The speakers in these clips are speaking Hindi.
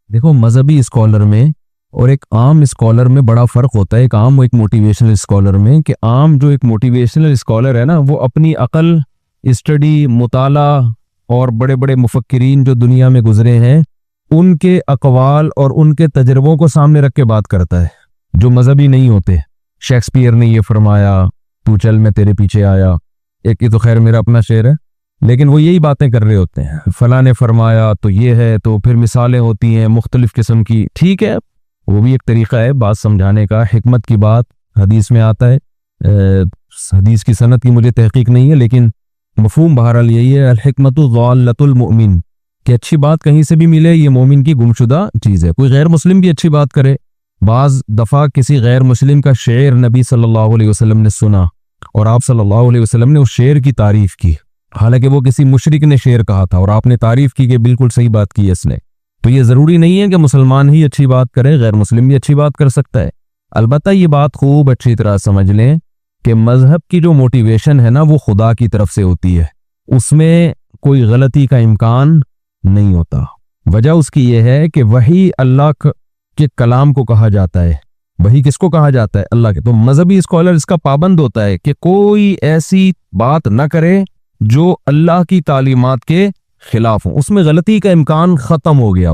देखो, मजहबी स्कॉलर में और एक आम स्कॉलर में बड़ा फर्क होता है। एक आम, एक मोटिवेशनल स्कॉलर में, कि आम जो एक मोटिवेशनल स्कॉलर है ना, वो अपनी अकल, स्टडी, मुताला और बड़े बड़े मुफक्किरीन जो दुनिया में गुजरे हैं उनके अकवाल और उनके तजर्बों को सामने रख के बात करता है। जो मजहबी नहीं होते, शेक्सपियर ने ये फरमाया, तू चल मैं तेरे पीछे आया, एक ये तो खैर मेरा अपना शेर है, लेकिन वो यही बातें कर रहे होते हैं, फला ने फरमाया तो ये है, तो फिर मिसालें होती हैं मुख्तलिफ किस्म की। ठीक है, वो भी एक तरीका है बात समझाने का, हिकमत की बात हदीस में आता है। हदीस की सनद की मुझे तहकीक नहीं है, लेकिन मफहूम बहरहाल यही है, अल हिकमतु ज़ाल्लतुल मुमिन, कि अच्छी बात कहीं से भी मिले ये मोमिन की गुमशुदा चीज़ है। कोई गैर मुस्लिम भी अच्छी बात करे, बाज़ दफ़ा किसी गैर मुस्लिम का शेर नबी सल्लल्लाहु अलैहि वसल्लम ने सुना और आप सल्लल्लाहु अलैहि वसल्लम ने उस शेर की तारीफ की, हालांकि वो किसी मुशरिक ने शेर कहा था और आपने तारीफ की कि बिल्कुल सही बात की है इसने। तो ये ज़रूरी नहीं है कि मुसलमान ही अच्छी बात करे, गैर मुस्लिम भी अच्छी बात कर सकता है। अलबत्ता ये बात खूब अच्छी तरह समझ लें कि मजहब की जो मोटिवेशन है ना, वो खुदा की तरफ से होती है, उसमें कोई गलती का इम्कान नहीं होता। वजह उसकी यह है कि वही अल्लाह के कलाम को कहा जाता है। वही किसको कहा जाता है? अल्लाह के। तो मजहबी स्कॉलर इसका पाबंद होता है कि कोई ऐसी बात ना करे जो अल्लाह की तालीमात के खिलाफ हो, उसमें गलती का इम्कान खत्म हो गया।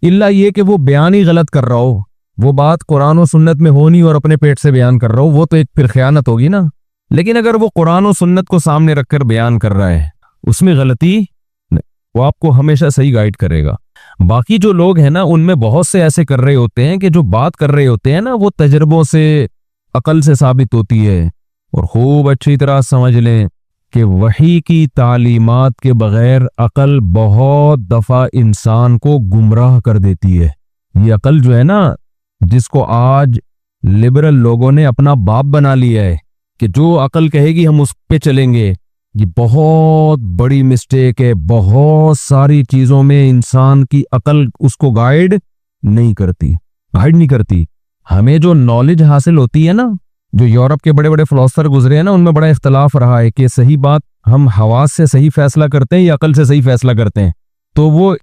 इल्ला ये कि वो बयान ही गलत कर रहा हो, वो बात कुरान और सुन्नत में हो नहीं और अपने पेट से बयान कर रहा हो, वो तो एक फिर खयानत होगी ना। लेकिन अगर वो कुरान और सुन्नत को सामने रखकर बयान कर रहा है, उसमें गलती नहीं, वो आपको हमेशा सही गाइड करेगा। बाकी जो लोग हैं ना, उनमें बहुत से ऐसे कर रहे होते हैं कि जो बात कर रहे होते हैं ना, वो तजर्बों से, अकल से साबित होती है। और खूब अच्छी तरह समझ लें कि वही की तालीमात के बगैर अकल बहुत दफा इंसान को गुमराह कर देती है। ये अकल जो है ना, जिसको आज लिबरल लोगों ने अपना बाप बना लिया है कि जो अकल कहेगी हम उस पे चलेंगे, ये बहुत बड़ी मिस्टेक है। बहुत सारी चीजों में इंसान की अकल उसको गाइड नहीं करती। हमें जो नॉलेज हासिल होती है ना, जो यूरोप के बड़े बड़े फिलोसफर गुजरे हैं ना, उनमें बड़ा इख्तलाफ रहा है कि सही बात हम हवास से सही फैसला करते हैं या अकल से सही फैसला करते हैं। तो वो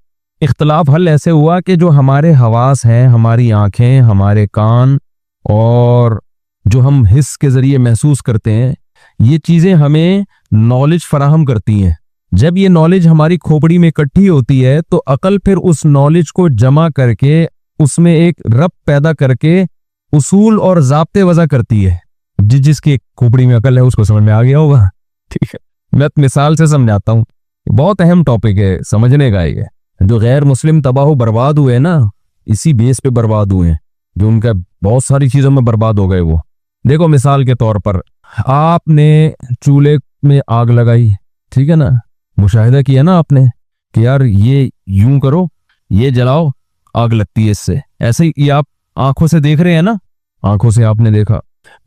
इख्तलाफ हल ऐसे हुआ कि जो हमारे हवास हैं, हमारी आंखें, हमारे कान और जो हम हिस्स के जरिए महसूस करते हैं, ये चीजें हमें नॉलेज फराहम करती हैं। जब ये नॉलेज हमारी खोपड़ी में इकट्ठी होती है तो अकल फिर उस नॉलेज को जमा करके उसमें एक रब पैदा करके उसूल और ज़ाब्ते वज़ा करती है। जिसकी खोपड़ी में अकल है उसको समझ में आ गया होगा। ठीक है, मैं मिसाल से समझाता हूँ, बहुत अहम टॉपिक है समझने का। ये जो गैर मुस्लिम तबाह बर्बाद हुए ना, इसी बेस पे बर्बाद हुए हैं, जो उनका बहुत सारी चीजों में बर्बाद हो गए वो। देखो, मिसाल के तौर पर आपने चूल्हे में आग लगाई, ठीक है ना, मुशाहिदा किया ना आपने कि यार ये यूं करो, ये जलाओ, आग लगती है इससे। ऐसे ही ये आप आंखों से देख रहे हैं ना, आंखों से आपने देखा,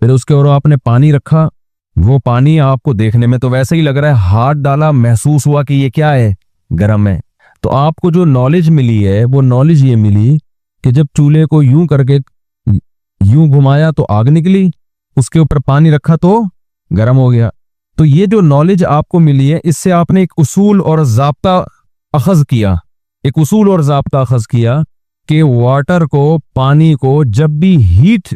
फिर उसके और आपने पानी रखा, वो पानी आपको देखने में तो वैसे ही लग रहा है, हाथ डाला, महसूस हुआ कि ये क्या है, गर्म है। तो आपको जो नॉलेज मिली है, वो नॉलेज ये मिली कि जब चूल्हे को यूं करके यूं घुमाया तो आग निकली, उसके ऊपर पानी रखा तो गर्म हो गया। तो ये जो नॉलेज आपको मिली है, इससे आपने एक उसूल और ज़ाब्ता अखज़ किया कि वाटर को, पानी को जब भी हीट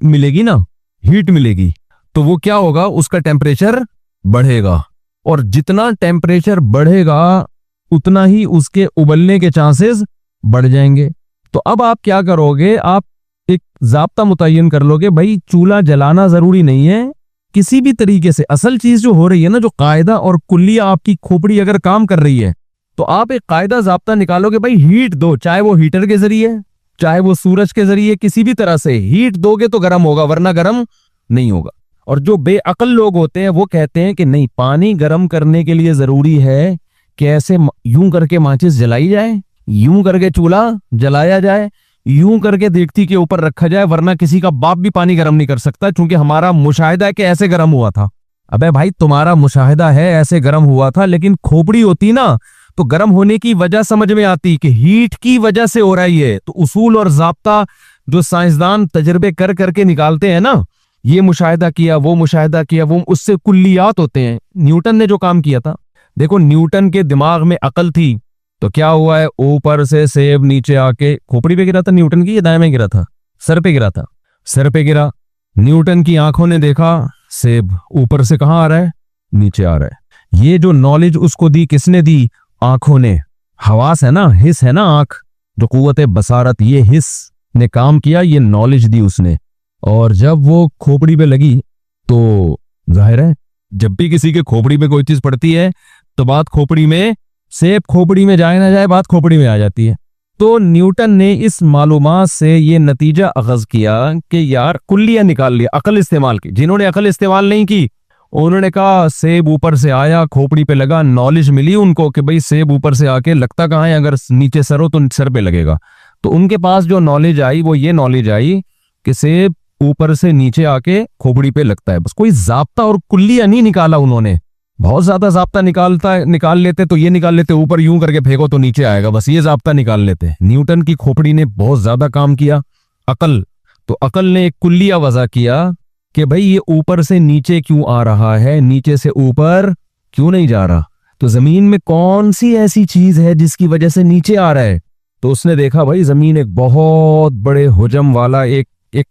मिलेगी तो वो क्या होगा, उसका टेम्परेचर बढ़ेगा, और जितना टेम्परेचर बढ़ेगा उतना ही उसके उबलने के चांसेस बढ़ जाएंगे। तो अब आप क्या करोगे, आप एक ज़ाब्ता मुतय्यन कर लोगे, भाई चूल्हा जलाना जरूरी नहीं है किसी भी तरीके से। असल चीज जो हो रही है ना, जो कायदा और कुल्लिया आपकी खोपड़ी अगर काम कर रही है, तो आप एक कायदा ज़ाब्ता निकालोगे, भाई हीट दो, चाहे वो हीटर के जरिए, चाहे वो सूरज के जरिए, किसी भी तरह से हीट दोगे तो गर्म होगा, वरना गर्म नहीं होगा। और जो बेअक्ल लोग होते हैं वो कहते हैं कि नहीं, पानी गर्म करने के लिए जरूरी है कि ऐसे यूं करके माचिस जलाई जाए, यूं करके चूल्हा जलाया जाए, यूं करके देगती के ऊपर रखा जाए, वरना किसी का बाप भी पानी गर्म नहीं कर सकता, क्योंकि हमारा मुशाहिदा है कि ऐसे गर्म हुआ था। अबे भाई, तुम्हारा मुशाहिदा है ऐसे गर्म हुआ था, लेकिन खोपड़ी होती ना, तो गर्म होने की वजह समझ में आती कि हीट की वजह से हो रही है। तो उसूल और ज़ाब्ता जो साइंसदान तजर्बे कर करके निकालते हैं ना, ये मुशाहिदा किया, वो उससे कुल्लियात होते हैं। न्यूटन ने जो काम किया था, देखो न्यूटन के दिमाग में अकल थी, तो क्या हुआ है, ऊपर से सेब नीचे आके खोपड़ी पे गिरा था न्यूटन की, या दाएं में गिरा था, सर पे गिरा था, सर पे गिरा। न्यूटन की आंखों ने देखा सेब ऊपर से कहां आ रहा है, नीचे आ रहा है। ये जो नॉलेज उसको दी, किसने दी, आंखों ने। हवास है ना, हिस है ना, आंख जो कुव्वत बसारत, ये हिस ने काम किया, ये नॉलेज दी उसने। और जब वो खोपड़ी पे लगी तो जाहिर है जब भी किसी के खोपड़ी पे कोई चीज पड़ती है तो बात खोपड़ी में, सेब खोपड़ी में जाए ना जाए बात खोपड़ी में आ जाती है। तो न्यूटन ने इस मालूमात से ये नतीजा अखज किया कि यार कुल्लियां निकाल लिया, अकल इस्तेमाल की। जिन्होंने अकल इस्तेमाल नहीं की उन्होंने कहा सेब ऊपर से आया, खोपड़ी पे लगा, नॉलेज मिली उनको कि भाई सेब ऊपर से आके लगता कहाँ है, अगर नीचे सर हो तो सर पे लगेगा। तो उनके पास जो नॉलेज आई वो ये नॉलेज आई कि सेब ऊपर से नीचे आके खोपड़ी पे लगता है। बस कोई जाब्ता और कुल्लिया नहीं निकाला उन्होंने। बहुत ज्यादा जाब्ता निकाल लेते तो ये निकाल लेते ऊपर यूं करके फेंको तो नीचे आएगा, बस ये जाब्ता निकाल लेते। न्यूटन की खोपड़ी ने बहुत ज्यादा काम किया, अकल। तो अकल ने एक कुल्लिया वजह किया कि भाई ये ऊपर से नीचे क्यों आ रहा है, नीचे से ऊपर क्यों नहीं जा रहा, तो जमीन में कौन सी ऐसी चीज है जिसकी वजह से नीचे आ रहा है। तो उसने देखा भाई जमीन एक बहुत बड़े हुजम वाला एक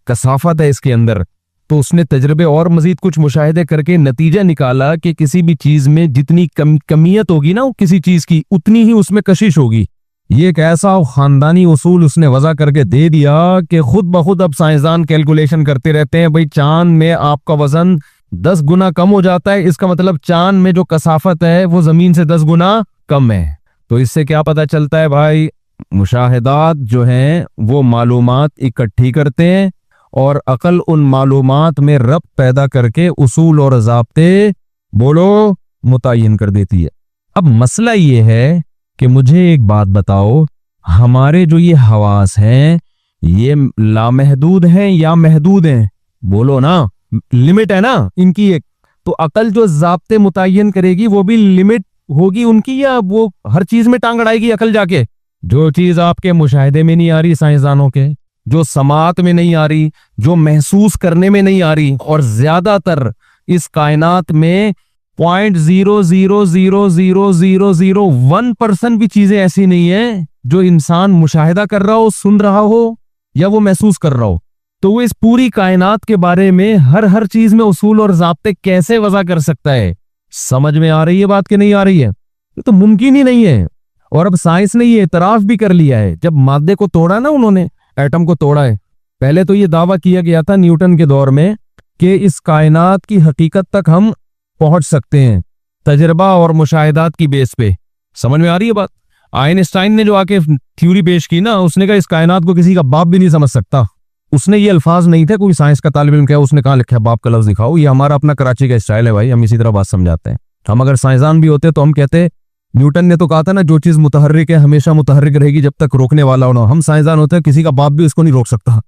कसाफत है इसके अंदर। तो उसने तजर्बे और मजीद कुछ मुशाहिदे करके नतीजा निकाला कि किसी भी चीज में जितनी कमियत होगी ना किसी चीज की, उतनी ही उसमें कशिश होगी। ये एक ऐसा खानदानी उसूल उसने वजह करके दे दिया कि खुद ब खुद अब साइंसदान कैलकुलेशन करते रहते हैं, भाई चांद में आपका वजन 10 गुना कम हो जाता है, इसका मतलब चांद में जो कसाफत है वो जमीन से 10 गुना कम है। तो इससे क्या पता चलता है भाई, मुशाहिदात जो हैं वो मालूमात इकट्ठी करते हैं और अकल उन मालूमात में रब्त पैदा करके उसूल और ज़ाब्ते बोलो मुतय्यन कर देती है। अब मसला ये है कि मुझे एक बात बताओ, हमारे जो ये हवास हैं ये लामहदूद हैं या महदूद हैं? बोलो ना, लिमिट है ना इनकी एक। तो अकल जो ज़ाब्ते मुतय्यन करेगी वो भी लिमिट होगी उनकी, या वो हर चीज में टांग अड़ाएगी अकल जाके? जो चीज आपके मुशाहिदे में नहीं आ रही साइंसदानों के, जो समात में नहीं आ रही, जो महसूस करने में नहीं आ रही, और ज्यादातर इस कायनात में 0.0000001% भी चीजें ऐसी नहीं है जो इंसान मुशाहिदा कर रहा हो, सुन रहा हो या वो महसूस कर रहा हो। तो वो इस पूरी कायनात के बारे में हर चीज में उसूल और ज़ाब्ते कैसे वज़ा कर सकता है? समझ में आ रही है बात कि नहीं आ रही है? तो मुमकिन ही नहीं है। और अब साइंस ने ये इतराफ भी कर लिया है, जब मादे को तोड़ा ना, उन्होंने एटम को तोड़ा है। पहले तो ये दावा किया गया था न्यूटन के दौर में कि इस कायनात की हकीकत तक हम पहुंच सकते हैं तजर्बा और मुशाहिदात की बेस पे। समझ में आ रही है बात? आइंस्टाइन ने जो आके थ्योरी पेश की ना, उसने कहा इस कायनात को किसी का बाप भी नहीं समझ सकता। उसने ये अल्फाज नहीं थे, कोई साइंस का तालिब इल्म क्या उसने कहा लिखा है बाप का लफ्ज दिखाओ। ये हमारा अपना कराची का स्टाइल है भाई, हम इसी तरह बात समझाते हैं। हम अगर साइंसदान भी होते तो हम कहते, न्यूटन ने तो कहा था ना जो चीज मुतहर्रिक है हमेशा मुतहर्रिक रहेगी जब तक रोकने वाला हो ना। हम साइंसदान होते हैं, किसी का बाप भी उसको नहीं रोक सकता।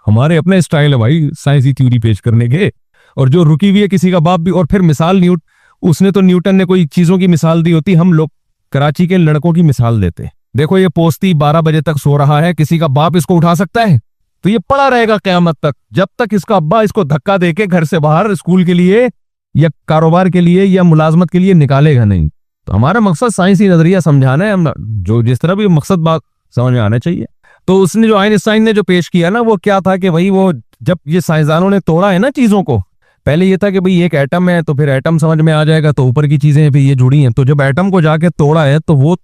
हमारे अपने स्टाइल है भाई साइंसी थ्योरी पेश करने के। और जो रुकी हुई है किसी का बाप भी। और फिर मिसाल उसने तो न्यूटन ने कोई चीजों की मिसाल दी होती, हम लोग कराची के लड़कों की मिसाल देते। देखो ये पोस्ती 12 बजे तक सो रहा है, किसी का बाप इसको उठा सकता है? तो ये पड़ा रहेगा क़यामत तक, जब तक इसका अब्बा इसको धक्का देके घर से बाहर स्कूल के लिए या कारोबार के लिए या मुलाजमत के लिए निकालेगा नहीं। तो हमारा मकसद साइंसी नजरिया समझाना है, हम जो जिस तरह भी मकसद बात समझ में आना चाहिए। तो उसने जो आइंस्टाइन ने जो पेश किया ना, वो क्या था कि भाई वो जब ये साइंसदानों ने तोड़ा है ना चीजों को, पहले ये था कि भाई एक एटम है तो फिर एटम समझ में आ जाएगा, तो ऊपर की चीजें फिर ये जुड़ी हैं। तो जब एटम को जाके तोड़ा है तो वो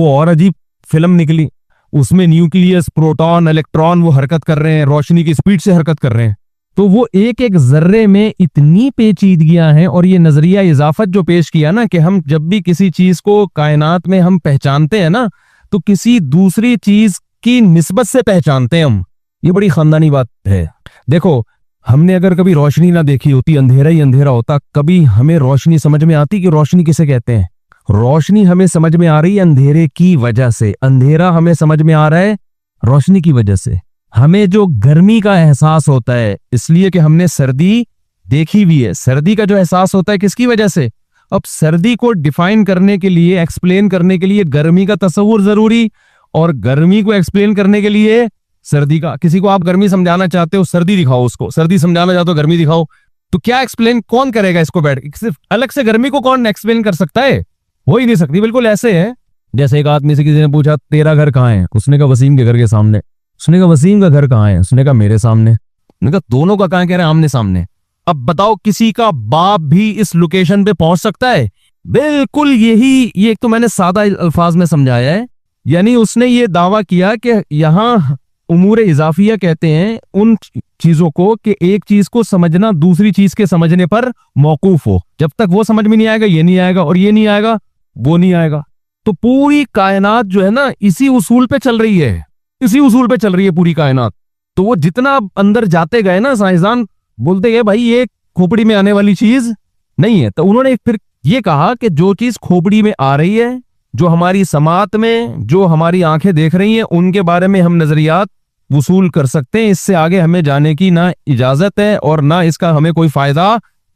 और अजीब फिल्म निकली। उसमें न्यूक्लियस, प्रोटॉन, इलेक्ट्रॉन वो हरकत कर रहे हैं, रोशनी की स्पीड से हरकत कर रहे हैं। तो वो एक एक जर्रे में इतनी पेचीदगियां हैं। और ये नजरिया इजाफत जो पेश किया ना कि हम जब भी किसी चीज को कायनात में हम पहचानते हैं ना, तो किसी दूसरी चीज की निस्बत से पहचानते हैं हम। ये बड़ी खानदानी बात है। देखो हमने अगर कभी रोशनी ना देखी होती, अंधेरा ही अंधेरा होता, कभी हमें रोशनी समझ में आती कि रोशनी किसे कहते हैं? रोशनी हमें समझ में आ रही है अंधेरे की वजह से, अंधेरा हमें समझ में आ रहा है रोशनी की वजह से। हमें जो गर्मी का एहसास होता है इसलिए कि हमने सर्दी देखी हुई है। सर्दी का जो एहसास होता है किसकी वजह से? अब सर्दी को डिफाइन करने के लिए, एक्सप्लेन करने के लिए गर्मी का तस्वुर जरूरी, और गर्मी को एक्सप्लेन करने के लिए सर्दी का। किसी को आप गर्मी समझाना चाहते हो, सर्दी दिखाओ उसको। सर्दी समझाना चाहते हो, गर्मी दिखाओ। तो क्या एक्सप्लेन कौन करेगा इसको बैठ के? सिर्फ अलग से गर्मी को कौन एक्सप्लेन कर सकता है? हो ही नहीं सकती। बिल्कुल ऐसे है जैसे एक आदमी से किसी ने पूछा तेरा घर कहाँ है, उसने कहा वसीम के घर के सामने। उसने कहा वसीम का घर कहाँ है, उसने कहा मेरे सामने। उसने कहा दोनों का कहाँ है, कह रहे हैं आमने सामने। अब बताओ किसी का बाप भी इस लोकेशन पे पहुंच सकता है? बिल्कुल यही, ये एक तो मैंने सादा अल्फाज में समझाया है, यानी उसने ये दावा किया कि यहाँ उमूर इजाफिया कहते हैं उन चीजों को कि एक चीज को समझना दूसरी चीज के समझने पर मौकूफ हो, जब तक वो समझ में नहीं आएगा ये नहीं आएगा, और ये नहीं आएगा वो नहीं आएगा। तो पूरी कायनात जो है ना इसी उसूल पे चल रही है, इसी उसूल पे चल रही है पूरी कायनात। तो वो जितना अंदर जाते गए ना, साइंसदान बोलते गए भाई ये खोपड़ी में आने वाली चीज नहीं है। तो उन्होंने फिर ये कहा कि जो चीज खोपड़ी में आ रही है, जो हमारी समात में, जो हमारी आंखें देख रही हैं, उनके बारे में हम नजरियात वसूल कर सकते हैं। इससे आगे हमें जाने की ना इजाजत है और ना इसका हमें कोई फायदा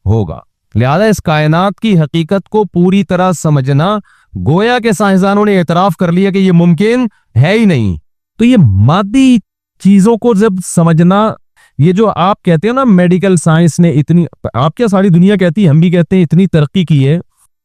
होगा। लिहाजा इस कायनात की हकीकत को पूरी तरह समझना, गोया के साइंसदानों ने एतराफ कर लिया कि ये मुमकिन है ही नहीं। तो ये मादी चीजों को जब समझना, ये जो आप कहते हो ना मेडिकल साइंस ने इतनी, आप क्या सारी दुनिया कहती है, हम भी कहते हैं इतनी तरक्की की है,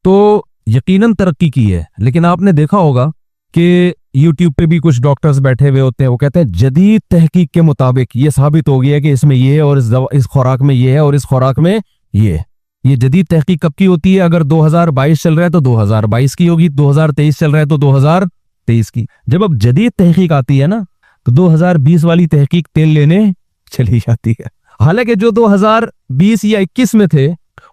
तो यकीनन तरक्की की है। लेकिन आपने देखा होगा कि यूट्यूब पे भी कुछ डॉक्टर्स बैठे हुए होते हैं, वो कहते हैं जदीद तहकीक के मुताबिक ये साबित हो गया है कि इसमें ये है और इस खुराक में ये है और इस खुराक में ये। ये जदीद तहकीक कब की होती है? अगर 2022 चल रहा है तो 2022 की होगी, 2023 चल रहा है तो 2023 की। जब अब जदीद तहकीक आती है ना तो 2020 वाली तहकीक तेल लेने चली जाती है। हालांकि जो 2020 या 21 में थे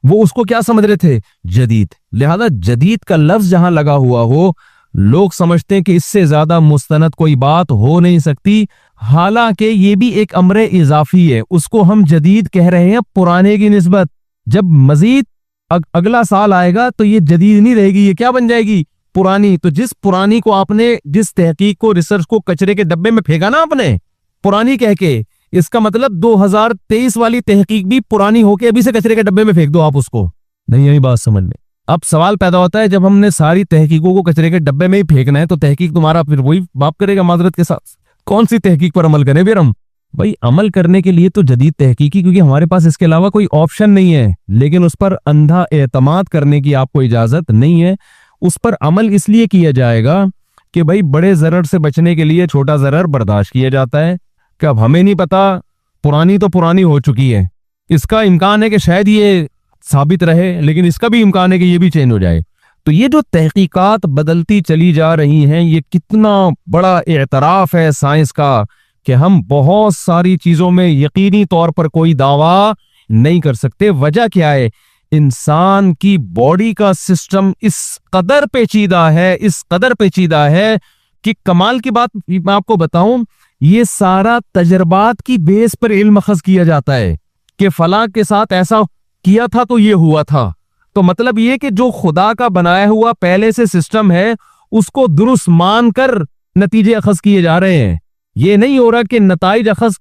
वो उसको क्या समझ रहे थे? जदीद। लिहाजा जदीद का लफ्ज जहां लगा हुआ हो, लोग समझते हैं कि इससे ज्यादा मुस्तनद कोई बात हो नहीं सकती। हालांकि ये भी एक अमरे इजाफी है, उसको हम जदीद कह रहे हैं पुराने की निस्बत। जब मजीद अगला साल आएगा तो ये जदीद नहीं रहेगी, ये क्या बन जाएगी? पुरानी। तो जिस पुरानी को आपने, जिस तहकीक को, रिसर्च को कचरे के डब्बे में फेंका ना आपने पुरानी कह के, इसका मतलब 2023 वाली तहकीक भी पुरानी होके अभी से कचरे के डब्बे में फेंक दो आप उसको। नहीं आई बात समझ में? अब सवाल पैदा होता है जब हमने सारी तहकीकों को कचरे के डब्बे में ही फेंकना है तो तहकीक तुम्हारा फिर वही बाप करेगा माजरत के साथ। कौन सी तहकीक पर अमल करें फिर हम? भाई अमल करने के लिए तो जदीद तहकीकी, क्योंकि हमारे पास इसके अलावा कोई ऑप्शन नहीं है, लेकिन उस पर अंधा एतमाद करने की आपको इजाजत नहीं है। उस पर अमल इसलिए किया जाएगा कि भाई बड़े जरर से बचने के लिए छोटा जरर बर्दाश्त किया जाता है। कि अब हमें नहीं पता, पुरानी तो पुरानी हो चुकी है, इसका इम्कान है कि शायद ये साबित रहे, लेकिन इसका भी इम्कान है कि ये भी चेंज हो जाए। तो ये जो तहकीकात बदलती चली जा रही हैं, ये कितना बड़ा एतराफ है साइंस का कि हम बहुत सारी चीजों में यकीनी तौर पर कोई दावा नहीं कर सकते। वजह क्या है? इंसान की बॉडी का सिस्टम इस कदर पेचीदा है, इस कदर पेचीदा है कि कमाल की बात मैं आपको बताऊं, ये सारा तजर्बात की बेस पर इल्म अखज़ किया जाता है कि फलां के साथ ऐसा किया था तो ये हुआ था। तो मतलब ये कि जो खुदा का बनाया हुआ पहले से सिस्टम है उसको दुरुस्त मानकर नतीजे अखज़ किए जा रहे हैं। ये नहीं हो रहा कि नताइज अखज़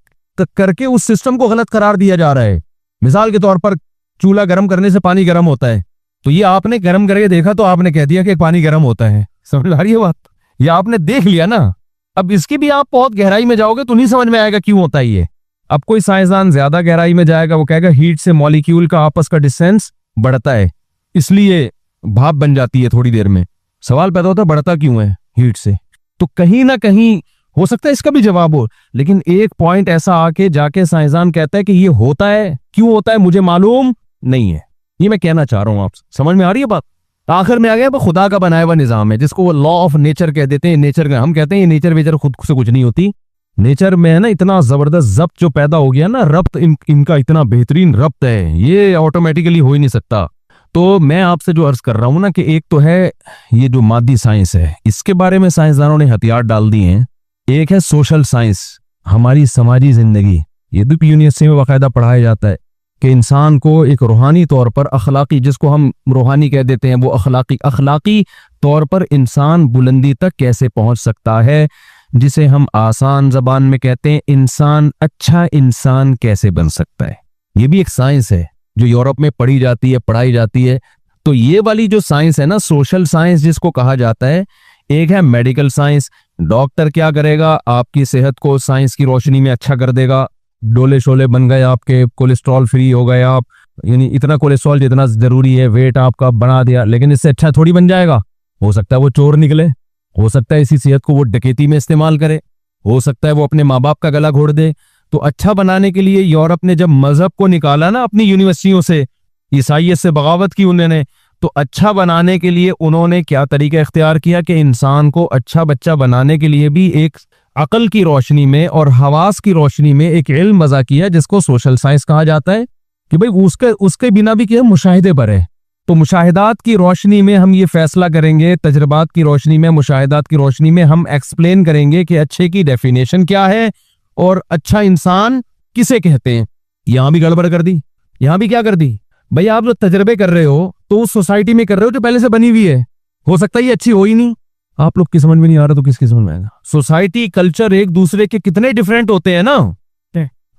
करके उस सिस्टम को गलत करार दिया जा रहा है। मिसाल के तौर पर चूल्हा गर्म करने से पानी गर्म होता है, तो ये आपने गर्म करके देखा तो आपने कह दिया कि पानी गर्म होता है। समझ आ रही है बात? ये आपने देख लिया ना। अब इसकी भी आप बहुत गहराई में जाओगे तो नहीं समझ में आएगा क्यों होता है ये। अब कोई साइंसदान ज्यादा गहराई में जाएगा, वो कहेगा हीट से मॉलिक्यूल का आपस का डिस्टेंस बढ़ता है, इसलिए भाप बन जाती है थोड़ी देर में। सवाल पैदा होता है बढ़ता क्यों है हीट से? तो कहीं ना कहीं हो सकता है इसका भी जवाब हो, लेकिन एक पॉइंट ऐसा आके जाके साइंसदान कहता है कि ये होता है, क्यों होता है मुझे मालूम नहीं है। ये मैं कहना चाह रहा हूं, आप समझ में आ रही है बात? आखिर में आ गया खुदा का बनाया हुआ निजाम है जिसको वो लॉ ऑफ नेचर कह देते हैं। नेचर का हम कहते हैं ये नेचर वेचर खुद से कुछ नहीं होती। नेचर में है ना इतना जबरदस्त जब्त जो पैदा हो गया ना, रब्त इनका इतना बेहतरीन रब्त है, ये ऑटोमेटिकली हो ही नहीं सकता। तो मैं आपसे जो अर्ज कर रहा हूं ना कि एक तो है ये जो मादी साइंस है, इसके बारे में साइंसदानों ने हथियार डाल दिए हैं। एक है सोशल साइंस, हमारी समाजी जिंदगी। ये भी यूनिवर्सिटी में बाकायदा पढ़ाया जाता है कि इंसान को एक रूहानी तौर पर अखलाकी, जिसको हम रूहानी कह देते हैं, वो अखलाकी तौर पर इंसान बुलंदी तक कैसे पहुंच सकता है, जिसे हम आसान जबान में कहते हैं इंसान अच्छा इंसान कैसे बन सकता है। ये भी एक साइंस है जो यूरोप में पढ़ी जाती है, पढ़ाई जाती है। तो ये वाली जो साइंस है ना, सोशल साइंस जिसको कहा जाता है, एक है मेडिकल साइंस। डॉक्टर क्या करेगा? आपकी सेहत को साइंस की रोशनी में अच्छा कर देगा। डोले शोले बन गए आपके, कोलेस्ट्रॉल फ्री हो गए आप, यानी इतना कोलेस्ट्रॉल जितना जरूरी है, वेट आपका बढ़ा दिया, लेकिन इससे अच्छा थोड़ी बन जाएगा। हो सकता है वो चोर निकले, हो सकता है इसी सेहत को वो डकैती में इस्तेमाल करे, हो सकता है वो अपने माँ बाप का गला घोड़ दे। तो अच्छा बनाने के लिए यूरोप ने जब मजहब को निकाला ना अपनी यूनिवर्सिटियों से, ईसाइयत से बगावत की उन्होंने, तो अच्छा बनाने के लिए उन्होंने क्या तरीका इख्तियार किया कि इंसान को अच्छा बच्चा बनाने के लिए भी एक अकल की रोशनी में और हवास की रोशनी में एक इल्म वज़ा किया जिसको सोशल साइंस कहा जाता है, कि भाई उसके बिना भी क्या मुशाहिदे पर है। तो मुशाहिदात की रोशनी में हम ये फैसला करेंगे, तजर्बात की रोशनी में, मुशाहिदात की रोशनी में हम एक्सप्लेन करेंगे कि अच्छे की डेफिनेशन क्या है और अच्छा इंसान किसे कहते हैं। यहां भी गड़बड़ कर दी, यहां भी क्या कर दी भाई, आप जो तजर्बे कर रहे हो तो उस सोसाइटी में कर रहे हो जो पहले से बनी हुई है, हो सकता है ये अच्छी हो ही नहीं। आप लोग की समझ में नहीं आ रहा तो किसकी समझ में आएगा। सोसाइटी कल्चर एक दूसरे के कितने डिफरेंट होते हैं ना।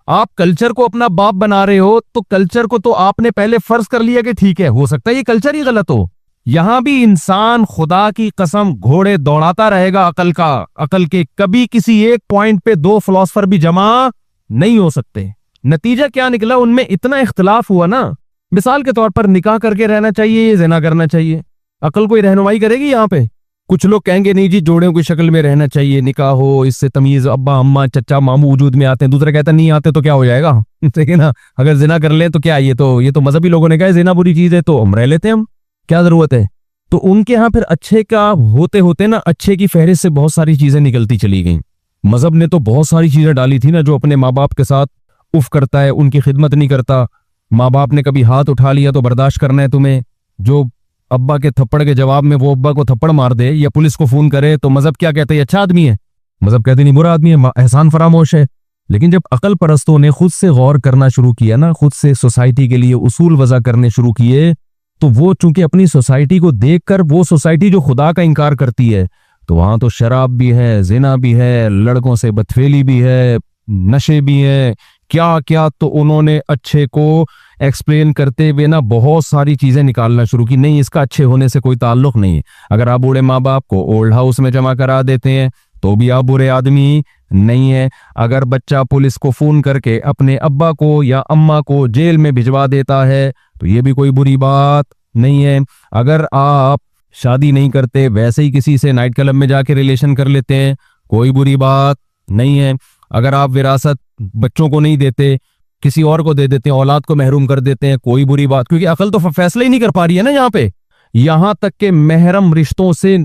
आप कल्चर को अपना बाप बना रहे हो तो कल्चर को तो आपने पहले फर्ज कर लिया कि ठीक है, हो सकता है ये कल्चर ही गलत हो। यहां भी इंसान खुदा की कसम घोड़े दौड़ाता रहेगा अकल के, कभी किसी एक पॉइंट पे दो फिलोसफर भी जमा नहीं हो सकते। नतीजा क्या निकला, उनमें इतना इख्तिलाफ हुआ ना। मिसाल के तौर पर निकाह करके रहना चाहिए या ज़िना करना चाहिए, अकल कोई रहनुमाई करेगी यहाँ पे? कुछ लोग कहेंगे नहीं जी जोड़ों की शक्ल में रहना चाहिए, निकाह हो, इससे तमीज अब्बा अम्मा चचा मामू वजूद में आते हैं। दूसरा कहता नहीं आते तो क्या हो जाएगा, ठीक है ना, अगर जिना कर ले तो क्या, ये तो मजहबी लोगों ने कहा जिना बुरी चीज है तो हम रह लेते हैं, हम क्या जरूरत है। तो उनके यहाँ फिर अच्छे का होते होते ना अच्छे की फहरिस्त से बहुत सारी चीजें निकलती चली गई। मजहब ने तो बहुत सारी चीजें डाली थी ना, जो अपने माँ बाप के साथ उफ करता है, उनकी खिदमत नहीं करता, माँ बाप ने कभी हाथ उठा लिया तो बर्दाश्त करना है तुम्हें, जो अब्बा के थप्पड़ के जवाब में वो अब्बा को थप्पड़ मार दे या पुलिस को फोन करे तो मजहब क्या कहते हैं, अच्छा आदमी है। मजहब कहते नहीं बुरा आदमी है, एहसान फरामोश है। लेकिन जब अकल परस्तों ने खुद से गौर करना शुरू किया ना, खुद से सोसाइटी के लिए उसूल वज़ा करने शुरू किए, तो वो चूंकि अपनी सोसाइटी को देखकर, वो सोसाइटी जो खुदा का इनकार करती है, तो वहां तो शराब भी है, जिना भी है, लड़कों से बदफेली भी है, नशे भी है, क्या क्या। तो उन्होंने अच्छे को एक्सप्लेन करते हुए ना बहुत सारी चीजें निकालना शुरू की। नहीं, इसका अच्छे होने से कोई ताल्लुक नहीं है। अगर आप बूढ़े माँ बाप को ओल्ड हाउस में जमा करा देते हैं तो भी आप बुरे आदमी नहीं है। अगर बच्चा पुलिस को फोन करके अपने अब्बा को या अम्मा को जेल में भिजवा देता है तो ये भी कोई बुरी बात नहीं है। अगर आप शादी नहीं करते, वैसे ही किसी से नाइट क्लब में जाके रिलेशन कर लेते हैं, कोई बुरी बात नहीं है। अगर आप विरासत बच्चों को नहीं देते, किसी और को दे देते हैं, औलाद को महरूम कर देते हैं, कोई बुरी बात, क्योंकि अकल तो फैसला ही नहीं कर पा रही है ना यहाँ पे। यहां तक के महरम रिश्तों से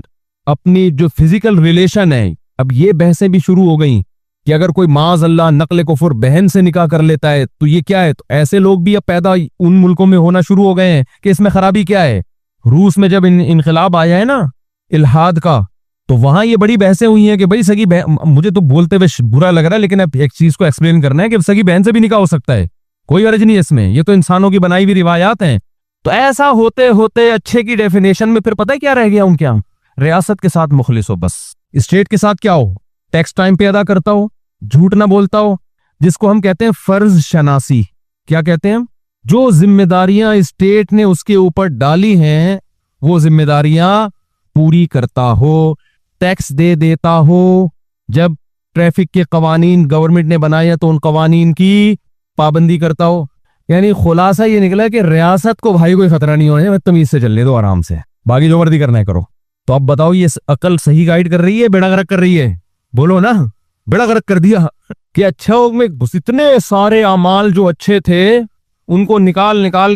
अपनी जो फिजिकल रिलेशन है, अब ये बहसें भी शुरू हो गई कि अगर कोई माज अल्लाह नकल कुफर बहन से निकाह कर लेता है तो ये क्या है। तो ऐसे लोग भी अब पैदा उन मुल्कों में होना शुरू हो गए हैं कि इसमें खराबी क्या है। रूस में जब इनकलाब आया है ना इल्हाद का, तो वहां ये बड़ी बहसें हुई हैं कि भाई सगी बहन, मुझे तो बोलते हुए बुरा लग रहा है लेकिन अब एक चीज को एक्सप्लेन करना है कि सगी बहन से भी निकाह हो सकता है, कोई अर्ज नहीं है इसमें, ये तो इंसानों की बनाई हुई रिवायात हैं। तो ऐसा होते होते अच्छे की डेफिनेशन में फिर पता है क्या रह गया उनके यहाँ, रियासत के साथ मुखलिस हो, बस स्टेट के साथ क्या हो, टैक्स टाइम पे अदा करता हो, झूठ ना बोलता हो, जिसको हम कहते हैं फर्ज शनासी। क्या कहते हैं, जो जिम्मेदारियां स्टेट ने उसके ऊपर डाली हैं वो जिम्मेदारियां पूरी करता हो, टैक्स दे देता हो। जब ट्रैफिक के कवानीन गवर्नमेंट ने बनाए तो उन कवानीन की पाबंदी करता हो। यानी खुलासा ये निकला कि रियासत को भाई कोई खतरा नहीं होने, तमीज से चलने दो आराम से, बाकी जो मर्जी करना है करो। तो अब बताओ ये अकल सही गाइड कर रही है, बेड़ा गर्क कर रही है? बोलो ना, बेड़ा गर्क कर दिया कि अच्छा में इतने सारे अमाल जो अच्छे थे उनको निकाल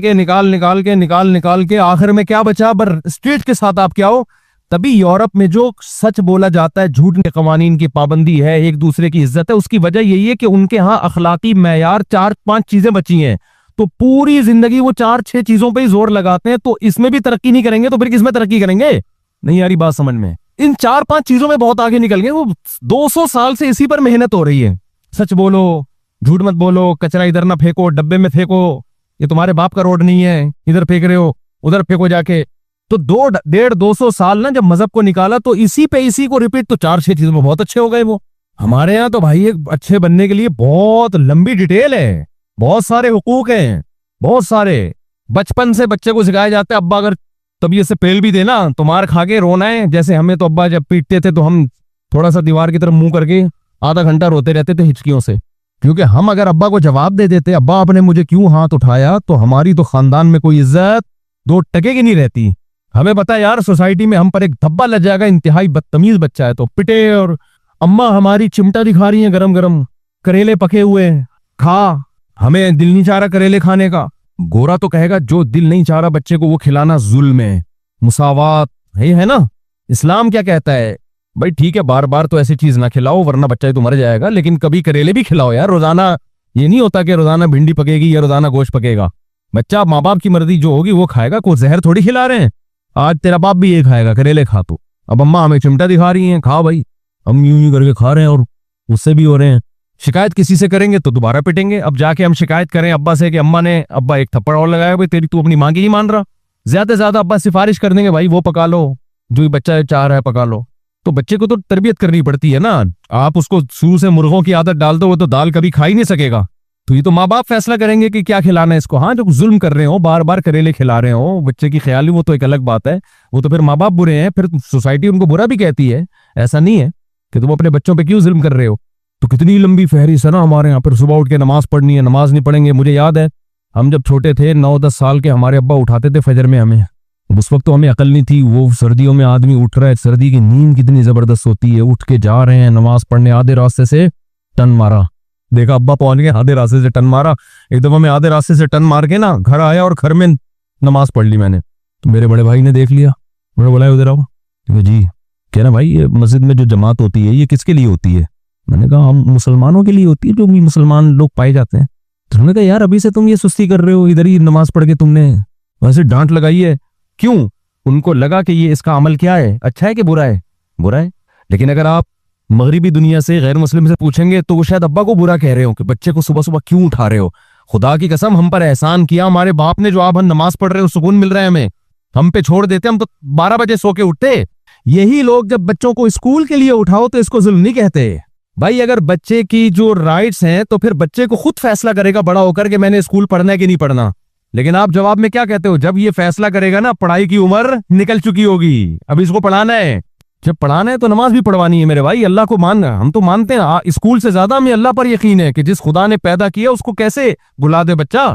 के आखिर में क्या बचा, पर स्टेट के साथ आप क्या हो। तभी यूरोप में जो सच बोला जाता है, झूठ के कवानीन की पाबंदी है, एक दूसरे की इज्जत है, उसकी वजह यही है कि उनके यहाँ अखलाकी मैयार 4-5 चीजें बची हैं। तो पूरी जिंदगी वो 4-6 चीजों पे ही जोर लगाते हैं। तो इसमें भी तरक्की नहीं करेंगे तो फिर किसमें तरक्की करेंगे? नहीं यारी बात समझ में, इन 4-5 चीजों में बहुत आगे निकल गए। वो 200 साल से इसी पर मेहनत हो रही है, सच बोलो, झूठ मत बोलो, कचरा इधर ना फेंको, डब्बे में फेंको, ये तुम्हारे बाप का रोड नहीं है, इधर फेंक रहे हो, उधर फेंको जाके। तो 200 साल ना जब मजहब को निकाला तो इसी को रिपीट, तो 4-6 चीजों में बहुत अच्छे हो गए वो। हमारे यहाँ तो भाई एक अच्छे बनने के लिए बहुत लंबी डिटेल है, बहुत सारे हुकूक हैं, बहुत सारे। बचपन से बच्चे को सिखाया जाता है, अब्बा अगर तबीयत से पेल भी देना तो मार खा के रोना है। जैसे हमें तो अब्बा जब पीटते थे तो हम थोड़ा सा दीवार की तरफ मुंह करके आधा घंटा रोते रहते थे हिचकियों से, क्योंकि हम अगर अब्बा को जवाब दे देते अब्बा आपने मुझे क्यों हाथ उठाया, तो हमारी तो खानदान में कोई इज्जत 2 टके की नहीं रहती। हमें पता है यार सोसाइटी में हम पर एक धब्बा लग जाएगा, इंतहाई बदतमीज बच्चा है तो पिटे, और अम्मा हमारी चिमटा दिखा रही है गरम गरम, करेले पके हुए हैं, खा, हमें दिल नहीं चाह रहा करेले खाने का। गोरा तो कहेगा जो दिल नहीं चाह रहा बच्चे को वो खिलाना जुल्म है, मुसावात है ना। इस्लाम क्या कहता है भाई, ठीक है बार बार तो ऐसी चीज ना खिलाओ वरना बच्चा ही तो मर जाएगा, लेकिन कभी करेले भी खिलाओ यार। रोजाना ये नहीं होता कि रोजाना भिंडी पकेगी या रोजाना गोश्त पकेगा। बच्चा माँ बाप की मर्जी जो होगी वो खाएगा, कोई जहर थोड़ी खिला रहे हैं। आज तेरा बाप भी ये खाएगा, करेले खा तू। अब अम्मा हमें चिमटा दिखा रही हैं, खा भाई, हम यूं यूं करके खा रहे हैं और उससे भी हो रहे हैं। शिकायत किसी से करेंगे तो दोबारा पिटेंगे। अब जाके हम शिकायत करें अब्बा से कि अम्मा ने, अब्बा एक थप्पड़ और लगाया भाई तेरी, तू अपनी माँ की नहीं मान रहा। ज्यादा से ज्यादा अब्बा सिफारिश कर देंगे भाई वो पका लो जो ही बच्चा चाह रहा है पका लो। तो बच्चे को तो तरबियत करनी पड़ती है ना। आप उसको शुरू से मुर्गों की आदत डाल दो वो तो दाल कभी खा ही नहीं सकेगा। तो ये तो माँ बाप फैसला करेंगे कि क्या खिलाना है इसको। हाँ जो जुल्म कर रहे हो, बार बार करेले खिला रहे हो बच्चे की ख्याली, वो तो एक अलग बात है, वो तो फिर माँ बाप बुरे हैं, फिर सोसाइटी उनको बुरा भी कहती है। ऐसा नहीं है कि तुम अपने बच्चों पे क्यों जुल्म कर रहे हो। तो कितनी लंबी फहरिस्त है ना हमारे यहाँ। फिर सुबह उठ के नमाज पढ़नी है, नमाज नहीं पढ़ेंगे। मुझे याद है हम जब छोटे थे 9-10 साल के, हमारे अब्बा उठाते थे फजर में हमें। उस वक्त तो हमें अकल नहीं थी। वो सर्दियों में आदमी उठ रहा है, सर्दी की नींद कितनी जबरदस्त होती है, उठ के जा रहे हैं नमाज पढ़ने, आधे रास्ते से टन मारा, देखा अब्बा पहुंच गए, आधे रास्ते से टन मारा। एक दफा मैं आधे रास्ते से टन मार के ना घर आया और घर में नमाज पढ़ ली मैंने। तो मेरे बड़े भाई ने देख लिया, मैंने बोला उधर आओ। जी कह रहा भाई ये मस्जिद में जो जमात होती है ये किसके लिए होती है। मैंने कहा हम मुसलमानों के लिए होती है, जो भी मुसलमान लोग पाए जाते हैं। तो उन्होंने कहा यार अभी से तुम ये सुस्ती कर रहे हो, इधर ही नमाज पढ़ के तुमने वैसे डांट लगाई है क्यों। उनको लगा कि ये इसका अमल क्या है, अच्छा है कि बुरा है, बुरा है। लेकिन अगर आप मगरिबी दुनिया से गैर मुस्लिम से पूछेंगे तो वो शायद अब्बा को बुरा कह रहे हो कि बच्चे को सुबह सुबह क्यों उठा रहे हो। खुदा की कसम हम पर एहसान किया हमारे बाप ने, जो आप हम नमाज पढ़ रहे हो सुकून मिल रहा है हमें, हम पे छोड़ देते, हम तो 12 बजे सो के उठते। यही लोग जब बच्चों को स्कूल के लिए उठाओ तो इसको जुल्म नहीं कहते भाई। अगर बच्चे की जो राइट्स हैं तो फिर बच्चे को खुद फैसला करेगा बड़ा होकर के मैंने स्कूल पढ़ना है कि नहीं पढ़ना। लेकिन आप जवाब में क्या कहते हो, जब ये फैसला करेगा ना पढ़ाई की उम्र निकल चुकी होगी, अब इसको पढ़ाना है। जब पढ़ाना है तो नमाज भी पढ़वानी है मेरे भाई। अल्लाह को मानना, हम तो मानते हैं, स्कूल से ज्यादा हमें अल्लाह पर यकीन है कि जिस खुदा ने पैदा किया उसको कैसे बुला दे बच्चा।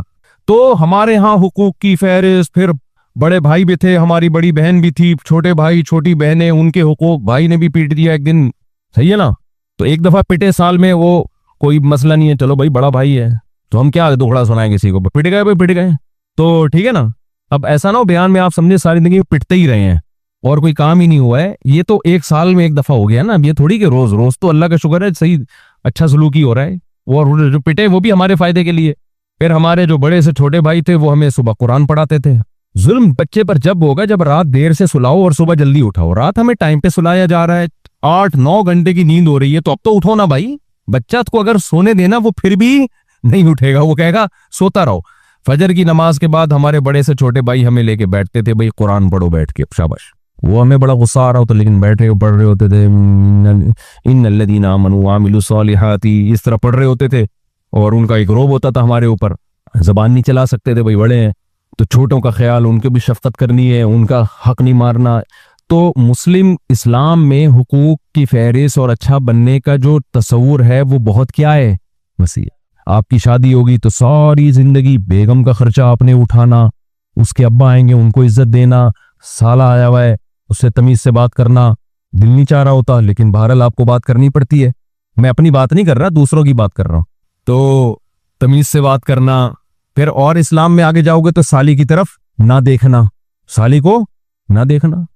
तो हमारे यहाँ हुकूक की फहरिस्त, फिर बड़े भाई भी थे, हमारी बड़ी बहन भी थी, छोटे भाई छोटी बहनें, उनके हुकूक, भाई ने भी पीट दिया एक दिन, सही है ना। तो एक दफा पिटे साल में वो कोई मसला नहीं है, चलो भाई बड़ा भाई है तो हम क्या दोहड़ा सुनाएं किसी को, पिट गए भाई पिट गए तो ठीक है ना। अब ऐसा ना हो बयान में आप समझे सारी जिंदगी पिटते ही रहे हैं और कोई काम ही नहीं हुआ है। ये तो एक साल में एक दफा हो गया ना, अब ये थोड़ी कि रोज रोज। तो अल्लाह का शुक्र है सही अच्छा सलूकी हो रहा है, और जो पिटे वो भी हमारे फायदे के लिए। फिर हमारे जो बड़े से छोटे भाई थे वो हमें सुबह कुरान पढ़ाते थे। जुल्म बच्चे पर जब होगा जब रात देर से सुलाओ और सुबह जल्दी उठाओ। रात हमें टाइम पे सुलाया जा रहा है, 8-9 घंटे की नींद हो रही है, तो अब तो उठो ना भाई। बच्चा को अगर सोने देना वो फिर भी नहीं उठेगा, वो कहेगा सोता रहो। फजर की नमाज के बाद हमारे बड़े से छोटे भाई हमें लेके बैठते थे, भाई कुरान पढ़ो बैठ के, शाबाश। वो हमें बड़ा गुस्सा आ रहा होता लेकिन बैठे पढ़ रहे होते थे, इन्नल्लज़ीना आमनू व अमिलुस सालिहाती, इस तरह पढ़ रहे होते थे। और उनका एक रोब होता था हमारे ऊपर, जबान नहीं चला सकते थे, भाई बड़े हैं तो छोटों का ख्याल, उनके भी शफकत करनी है, उनका हक नहीं मारना। तो मुस्लिम इस्लाम में हुकूक की फहरिस्त और अच्छा बनने का जो तस्वुर है वो बहुत क्या है वसी। आपकी शादी होगी तो सारी जिंदगी बेगम का खर्चा आपने उठाना, उसके अब्बा आएंगे उनको इज्जत देना, साला आया हुआ है उससे तमीज से बात करना, दिल नहीं चाह रहा होता लेकिन बहरहाल आपको बात करनी पड़ती है। मैं अपनी बात नहीं कर रहा, दूसरों की बात कर रहा हूं। तो तमीज से बात करना। फिर और इस्लाम में आगे जाओगे तो साली की तरफ ना देखना, साली को ना देखना।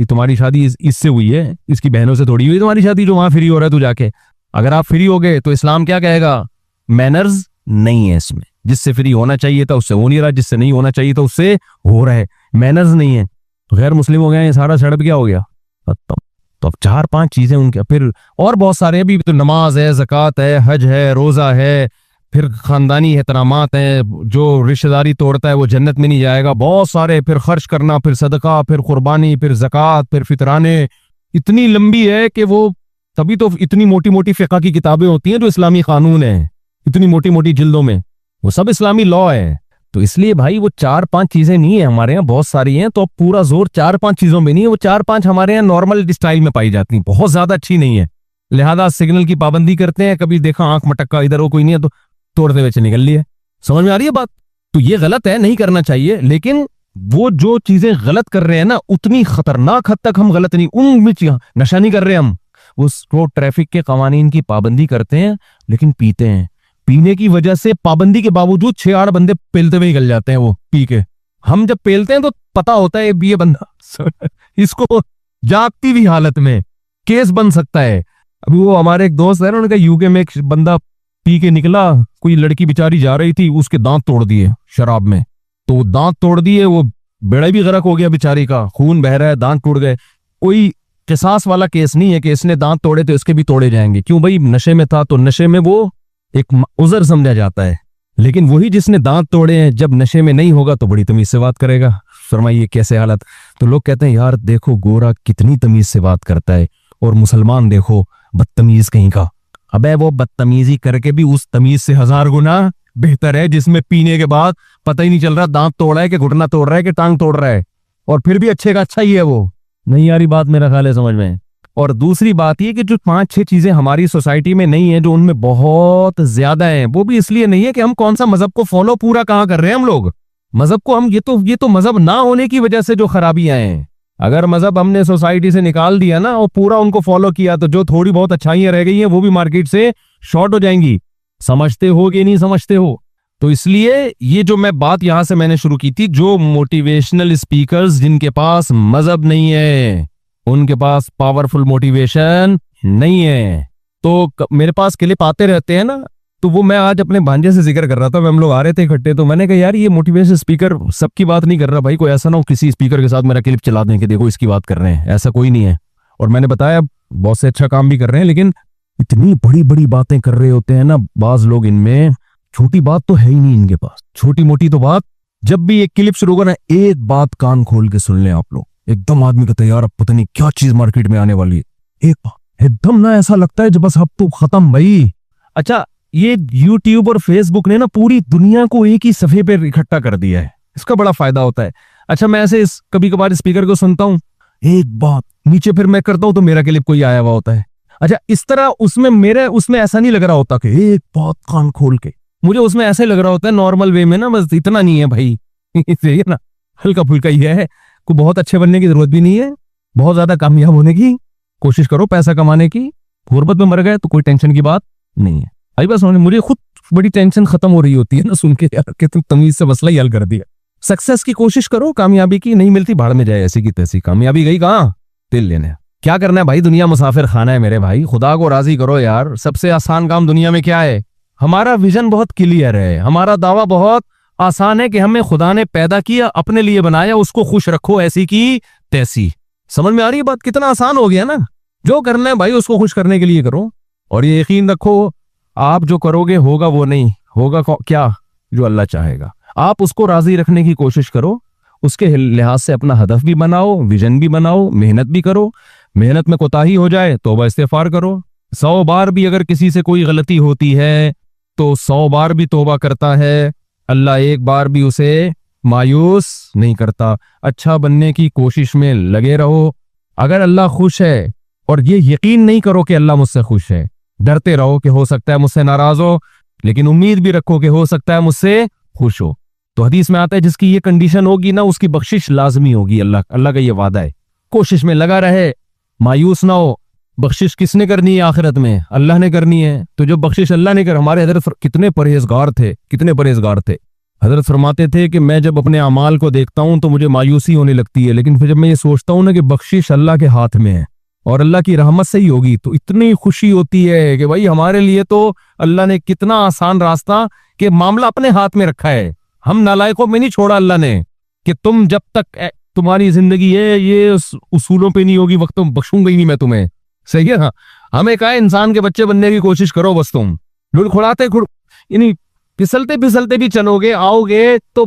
तुम्हारी शादी इससे हुई है, इसकी बहनों से थोड़ी हुई तुम्हारी शादी जो वहां फ्री हो रहा है तू जाके। अगर आप फ्री हो गए तो इस्लाम क्या कहेगा, मैनर्स नहीं है इसमें। जिससे फ्री होना चाहिए था उससे हो नहीं रहा, जिससे नहीं होना चाहिए था उससे हो रहा है, मैनर्स नहीं है। तो गैर मुस्लिम हो गया, ये सारा सड़प क्या हो गया। तो अब 4-5 चीजें उनके, फिर और बहुत सारे अभी तो नमाज है, ज़कात है, हज है, रोजा है, फिर खानदानी एहतरामात हैं, जो रिश्तेदारी तोड़ता है वो जन्नत में नहीं जाएगा, बहुत सारे, फिर खर्च करना, फिर सदका, फिर कुर्बानी, फिर ज़कात, फिर फितराने। इतनी लंबी है कि वो तभी तो इतनी मोटी मोटी फ़िक़्ह की किताबें होती हैं जो इस्लामी कानून है, इतनी मोटी मोटी जिल्दों में, वो सब इस्लामी लॉ है। तो इसलिए भाई वो 4-5 चीजें नहीं है, हमारे यहाँ बहुत सारी हैं। तो पूरा जोर 4-5 चीजों में नहीं है, वो 4-5 हमारे यहाँ नॉर्मल स्टाइल में पाई जाती हैं, बहुत ज्यादा अच्छी नहीं है। लिहाजा सिग्नल की पाबंदी करते हैं, कभी देखा आंख मटक्का इधर हो कोई नहीं है तो तोड़ते हुए निकल लिए। समझ में आ रही है बात। तो ये गलत है, नहीं करना चाहिए, लेकिन वो जो चीजें गलत कर रहे हैं ना, उतनी खतरनाक हद तक हम गलत नहीं, नशा नहीं कर रहे हम। वो ट्रैफिक के कवानीन की पाबंदी करते हैं लेकिन पीते हैं। पीने की वजह से पाबंदी के बावजूद 6-8 बंदे पेलते हुए निकल जाते हैं वो पी के। हम जब पेलते हैं तो पता होता है ये बंदा इसको जागती हुई हालत में केस बन सकता है। अभी वो हमारे एक दोस्त है ना, उन्होंने कहा यूके में एक बंदा पी के निकला, कोई लड़की बेचारी जा रही थी, उसके दांत तोड़ दिए शराब में। तो दांत तोड़ दिए, वो बेड़ा भी गरक हो गया बेचारी का, खून बह रहा है, दांत टूट गए। कोई किसास वाला केस नहीं है कि इसने दांत तोड़े तो इसके भी तोड़े जाएंगे। क्यों भाई, नशे में था तो नशे में वो एक उज़र समझा जाता है। लेकिन वही जिसने दांत तोड़े हैं, जब नशे में नहीं होगा तो बड़ी तमीज से बात करेगा। फरमाइए कैसे हालत। तो लोग कहते हैं यार देखो गोरा कितनी तमीज से बात करता है, और मुसलमान देखो बदतमीज कहीं का। अबे वो बदतमीजी करके भी उस तमीज से 1000 गुना बेहतर है जिसमें पीने के बाद पता ही नहीं चल रहा दांत तोड़ रहा है कि घुटना तोड़ रहा है कि टांग तोड़ रहा है, और फिर भी अच्छे का अच्छा ही है। वो नहीं आ रही बात मेरा ख्याल है समझ में। और दूसरी बात ये कि जो 5-6 चीजें हमारी सोसाइटी में नहीं है, जो उनमें बहुत ज्यादा है, वो भी इसलिए नहीं है कि हम कौन सा मजहब को फॉलो पूरा कहाँ कर रहे हैं हम लोग। मजहब को हम ये तो मजहब ना होने की वजह से जो खराबियां हैं। अगर मजहब हमने सोसाइटी से निकाल दिया ना और पूरा उनको फॉलो किया, तो जो थोड़ी बहुत अच्छाइयां रह गई हैं वो भी मार्केट से शॉर्ट हो जाएंगी। समझते हो कि नहीं समझते हो? तो इसलिए ये जो मैं बात यहां से मैंने शुरू की थी, जो मोटिवेशनल स्पीकर्स जिनके पास मजहब नहीं है, उनके पास पावरफुल मोटिवेशन नहीं है। तो मेरे पास क्लिप आते रहते हैं ना, तो वो मैं आज अपने भांजे से जिक्र कर रहा था, हम लोग आ रहे थे इकट्ठे, तो मैंने कहा यार ये मोटिवेशन स्पीकर सबकी बात नहीं कर रहा भाई, कोई ऐसा ना हो किसी स्पीकर के साथ मेरा क्लिप चला दें कि देखो इसकी बात कर रहे हैं, ऐसा कोई नहीं है। और मैंने बताया बहुत से अच्छा काम भी कर रहे हैं, लेकिन इतनी बड़ी बड़ी बातें कर रहे होते हैं ना बाज लोग, इनमें छोटी बात तो है ही नहीं इनके पास। छोटी मोटी तो बात, जब भी एक क्लिप शुरू होगा ना, एक बात कान खोल के सुन लें आप लोग, एकदम आदमी कहता है यार अब पता नहीं क्या चीज मार्केट में आने वाली है। एकदम ना ऐसा लगता है जब बस अब तो खत्म भाई। अच्छा, ये यूट्यूब और फेसबुक ने ना पूरी दुनिया को एक ही सफे पे इकट्ठा कर दिया है, इसका बड़ा फायदा होता है। अच्छा, मैं ऐसे कभी कभार स्पीकर को सुनता हूँ, एक बात नीचे फिर मैं करता हूँ तो मेरा क्लिप कोई आया हुआ होता है। अच्छा, इस तरह उसमें ऐसा नहीं लग रहा होता कि एक बात कान खोल के, मुझे उसमें ऐसे लग रहा होता है नॉर्मल वे में ना, बस इतना नहीं है भाई सही है ना, हल्का फुल्का ही है, कोई बहुत अच्छे बनने की जरूरत भी नहीं है, बहुत ज्यादा कामयाब होने की कोशिश करो, पैसा कमाने की, गुर्बत में मर गए तो कोई टेंशन की बात नहीं है भाई। बस मुझे खुद बड़ी टेंशन खत्म हो रही होती है ना सुन के यार कि तुम तमीज से मसला ही हल कर दिया। सक्सेस की कोशिश करो, कामयाबी की नहीं मिलती भाड़ में जाए, ऐसी की तैसी, कामयाबी गई कहाँ, दिल लेने। क्या करना है भाई, दुनिया मुसाफिर खाना है मेरे भाई, खुदा को राजी करो यार। सबसे आसान काम दुनिया में क्या है? हमारा विजन बहुत क्लियर है, हमारा दावा बहुत आसान है कि हमें खुदा ने पैदा किया, अपने लिए बनाया, उसको खुश रखो ऐसी की तैसी। समझ में आ रही है बात? कितना आसान हो गया ना। जो करना है भाई उसको खुश करने के लिए करो, और ये यकीन रखो आप जो करोगे होगा वो नहीं होगा क्या, जो अल्लाह चाहेगा। आप उसको राजी रखने की कोशिश करो, उसके लिहाज से अपना हदफ भी बनाओ, विजन भी बनाओ, मेहनत भी करो। मेहनत में कोताही हो जाए तौबा इस्तिगफार करो। 100 बार भी अगर किसी से कोई गलती होती है तो 100 बार भी तौबा करता है, अल्लाह एक बार भी उसे मायूस नहीं करता। अच्छा बनने की कोशिश में लगे रहो। अगर अल्लाह खुश है, और ये यकीन नहीं करो कि अल्लाह मुझसे खुश है, डरते रहो कि हो सकता है मुझसे नाराज हो, लेकिन उम्मीद भी रखो कि हो सकता है मुझसे खुश हो। तो हदीस में आता है जिसकी ये कंडीशन होगी ना उसकी बख्शिश लाजमी होगी। अल्लाह का ये वादा है। कोशिश में लगा रहे, मायूस ना हो। बख्शिश किसने करनी है आखिरत में? अल्लाह ने करनी है। तो जो बख्शिश अल्लाह ने कर, हमारे हजरत कितने परहेजगार थे। हजरत फरमाते थे कि मैं जब अपने अमाल को देखता हूं तो मुझे मायूसी होने लगती है, लेकिन फिर जब मैं ये सोचता हूं ना कि बख्शिश अल्लाह के हाथ में है और अल्लाह की रहमत से ही होगी, तो इतनी खुशी होती है कि भाई हमारे लिए तो अल्लाह ने कितना आसान रास्ता कि मामला अपने हाथ में रखा है। हम नालायकों में नहीं छोड़ा अल्लाह ने कि तुम जब तक तुम्हारी जिंदगी है ये उसूलों पे नहीं होगी वक्त बख्शूंगा ही नहीं मैं तुम्हें। सही है ना? हमें कहा इंसान के बच्चे बनने की कोशिश करो, बस तुम लुढ़खुड़ाते यानी फिसलते फिसलते भी चलोगे आओगे तो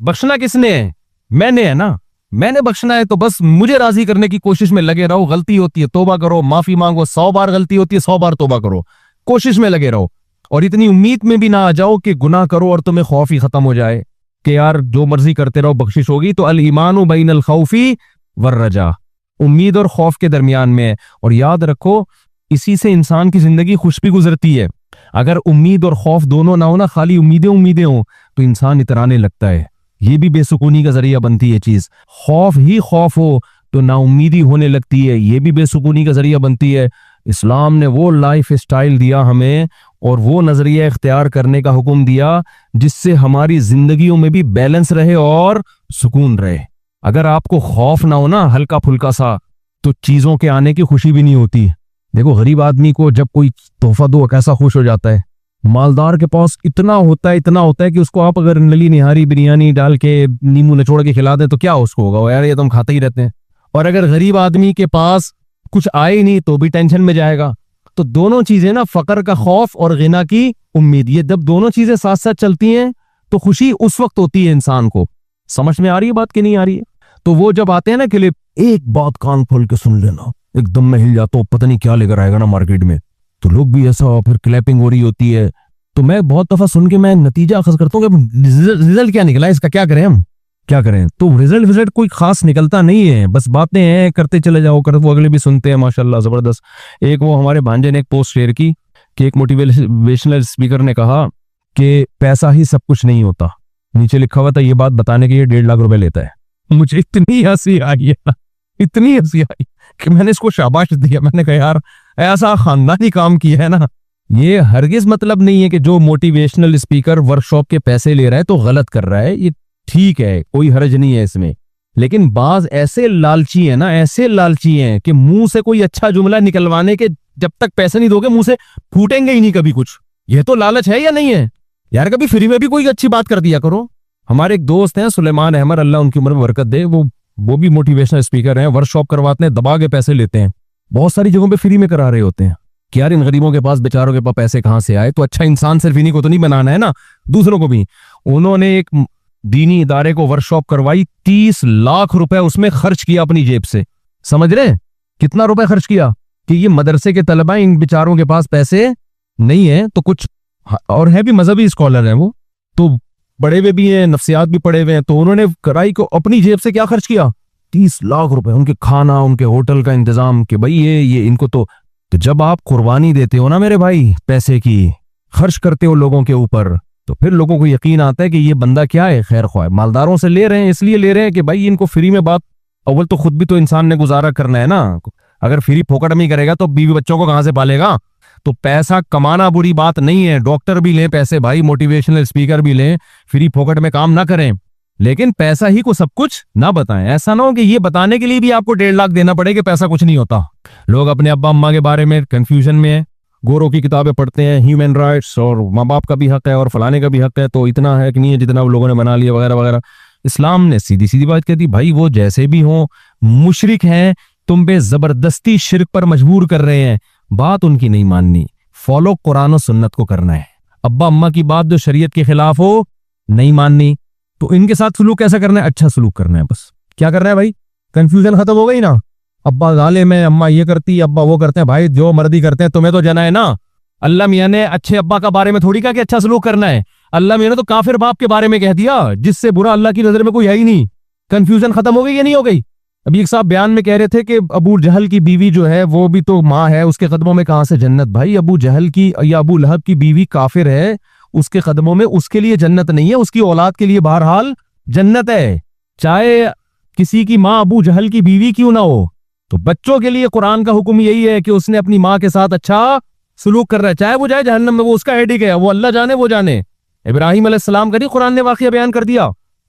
बख्शना किसने है? मैंने है ना, मैंने बख्शना है, तो बस मुझे राजी करने की कोशिश में लगे रहो। गलती होती है तौबा करो, माफी मांगो। 100 बार गलती होती है 100 बार तौबा करो, कोशिश में लगे रहो। और इतनी उम्मीद में भी ना आ जाओ कि गुनाह करो और तुम्हें खौफ ही खत्म हो जाए कि यार जो मर्जी करते रहो बख्शिश होगी। तो अल ईमानु बैनल खौफी वर रजा, उम्मीद और खौफ के दरमियान में है। और याद रखो इसी से इंसान की जिंदगी खुश भी गुजरती है। अगर उम्मीद और खौफ दोनों ना हो ना, खाली उम्मीदें हो, तो इंसान इतराने लगता है, ये भी बेसुकूनी का जरिया बनती है चीज। खौफ ही खौफ हो तो नाउमीदी होने लगती है, ये भी बेसुकूनी का जरिया बनती है। इस्लाम ने वो लाइफ स्टाइल दिया हमें और वो नजरिया इख्तियार करने का हुक्म दिया जिससे हमारी जिंदगियों में भी बैलेंस रहे और सुकून रहे। अगर आपको खौफ ना हो ना हल्का फुल्का सा, तो चीजों के आने की खुशी भी नहीं होती। देखो गरीब आदमी को जब कोई तोहफा दो कैसा खुश हो जाता है, मालदार के पास इतना होता है कि उसको आप अगर नली निहारी बिरयानी डाल के नींबू निचोड़ के खिला दें तो क्या उसको होगा, यार ये तो हम खाते ही रहते हैं। और अगर गरीब आदमी के पास कुछ आए ही नहीं तो भी टेंशन में जाएगा। तो दोनों चीजें ना, फकर का खौफ और गिना की उम्मीद, ये जब दोनों चीजें साथ साथ चलती हैं तो खुशी उस वक्त होती है इंसान को। समझ में आ रही है बात कि नहीं आ रही है? तो वो जब आते हैं ना क्लिप, एक बात कान खोल के सुन लेना, एकदम में हिल जाता हूं, पता नहीं क्या लेकर आएगा ना मार्केट में, तो लोग भी ऐसा, फिर क्लैपिंग हो रही होती है। तो मैं बहुत दफा सुन के मैं नतीजा अखज करता हूँ कि रिजल्ट क्या निकला, इसका क्या करें, हम क्या करें। तो रिजल्ट कोई खास निकलता नहीं है, बस बातें हैं, करते चले जाओ, वो अगले भी सुनते हैं, माशाल्लाह जबरदस्त। एक वो हमारे भांजे ने एक पोस्ट शेयर की कि एक मोटिवेशनल स्पीकर ने कहा कि पैसा ही सब कुछ नहीं होता। नीचे लिखा हुआ था ये बात बताने के लिए 1.5 लाख रुपए लेता है। मुझे इतनी हंसी आई है ना, इतनी हंसी आई कि मैंने इसको शाबाश दिया। मैंने कहा यार ऐसा खानदानी काम किया है ना। ये हरगिज मतलब नहीं है कि जो मोटिवेशनल स्पीकर वर्कशॉप के पैसे ले रहा है तो गलत कर रहा है, ये ठीक है, कोई हर्ज नहीं है इसमें। लेकिन बाज ऐसे लालची है ना, ऐसे लालची हैं कि मुंह से कोई अच्छा जुमला निकलवाने के जब तक पैसे नहीं दोगे मुंह से फूटेंगे ही नहीं कभी कुछ। ये तो लालच है या नहीं है यार? कभी फ्री में भी कोई अच्छी बात कर दिया करो। हमारे एक दोस्त हैं सुलेमान अहमद, अल्लाह उनकी उम्र में बरकत दे, वो भी मोटिवेशनल स्पीकर हैं, वर्कशॉप करवाते हैं, दबा के पैसे लेते हैं, बहुत सारी जगहों पे फ्री में करा रहे होते हैं कि यार इन गरीबों के पास, बेचारों के पास पैसे कहां से आए। तो अच्छा इंसान सिर्फ इन्हीं को तो नहीं बनाना है ना, दूसरों को भी। उन्होंने एक दीनी इदारे को वर्कशॉप करवाई, 30 लाख रुपए उसमें खर्च किया अपनी जेब से। समझ रहे कितना रुपए खर्च किया? कि ये मदरसे के तलबा, इन बेचारों के पास पैसे नहीं है तो कुछ, और है भी मजहबी स्कॉलर हैं, वो तो पढ़े हुए भी हैं, नफ्सियात भी पढ़े हुए हैं, तो उन्होंने कराई को अपनी जेब से क्या खर्च किया? 30 लाख रुपए, उनके खाना, उनके होटल का इंतजाम, कि भाई ये इनको तो जब आप कुर्बानी देते हो ना मेरे भाई, पैसे की खर्च करते हो लोगों के ऊपर, तो फिर लोगों को यकीन आता है कि ये बंदा क्या है, खैर ख्वाह। मालदारों से ले रहे हैं, इसलिए ले रहे हैं कि भाई इनको फ्री में बात, अव्वल तो खुद भी तो इंसान ने गुजारा करना है ना। अगर फ्री फोकट में ही करेगा तो बीवी बच्चों को कहां से पालेगा? तो पैसा कमाना बुरी बात नहीं है, डॉक्टर भी लें पैसे भाई, मोटिवेशनल स्पीकर भी लें, फ्री फोकट में काम ना करें, लेकिन पैसा ही को सब कुछ ना बताएं। ऐसा ना हो कि ये बताने के लिए भी आपको 1.5 लाख देना पड़े कि पैसा कुछ नहीं होता। लोग अपने अब्बा अम्मा के बारे में कंफ्यूजन में है, गोरों की किताबें पढ़ते हैं, ह्यूमन राइट्स और माँ बाप का भी हक है और फलाने का भी हक है, तो इतना है कि नहीं है जितना वो लोगों ने बना लिया वगैरह वगैरह। इस्लाम ने सीधी सीधी बात कहती, भाई वो जैसे भी हो मुशरिक हैं, तुम पे जबरदस्ती शिर्क पर मजबूर कर रहे हैं, बात उनकी नहीं माननी, फॉलो कुरान और सुन्नत को करना है। अब्बा अम्मा की बात जो शरीयत के खिलाफ हो नहीं माननी, तो इनके साथ सलूक कैसा करना है? अच्छा सलूक करना है, बस क्या करना है भाई? कंफ्यूजन खत्म हो गई ना। अब्बा जालिम है, अम्मा ये करती, अब्बा वो करते हैं, भाई जो मर्जी करते हैं, तुम्हें तो जना है ना। अल्लाह मियां ने अच्छे अब्बा का बारे में थोड़ी कहा कि अच्छा सलूक करना है, अल्लाह मियां ने तो काफिर बाप के बारे में कह दिया जिससे बुरा अल्लाह की नजर में कोई है ही नहीं। कंफ्यूजन खत्म हो गई या नहीं हो गई? अभी एक साहब बयान में कह रहे थे कि अबू जहल की बीवी जो है वो भी तो माँ है, उसके कदमों में कहां से जन्नत? भाई अबू जहल की या अबू लहब की बीवी काफिर है, उसके कदमों में उसके लिए जन्नत नहीं है, उसकी औलाद के लिए बहरहाल जन्नत है, चाहे किसी की माँ अबू जहल की बीवी क्यों ना हो। तो बच्चों के लिए कुरान का हुक्म यही है कि उसने अपनी माँ के साथ अच्छा सलूक कर रहा है, चाहे वो जाए जहन्नम में, वो उसका हेडिक है, वो अल्लाह जाने वो जाने। इब्राहिम अलैहिस्सलाम का नहीं कुरान ने वाकया बयान कर दिया,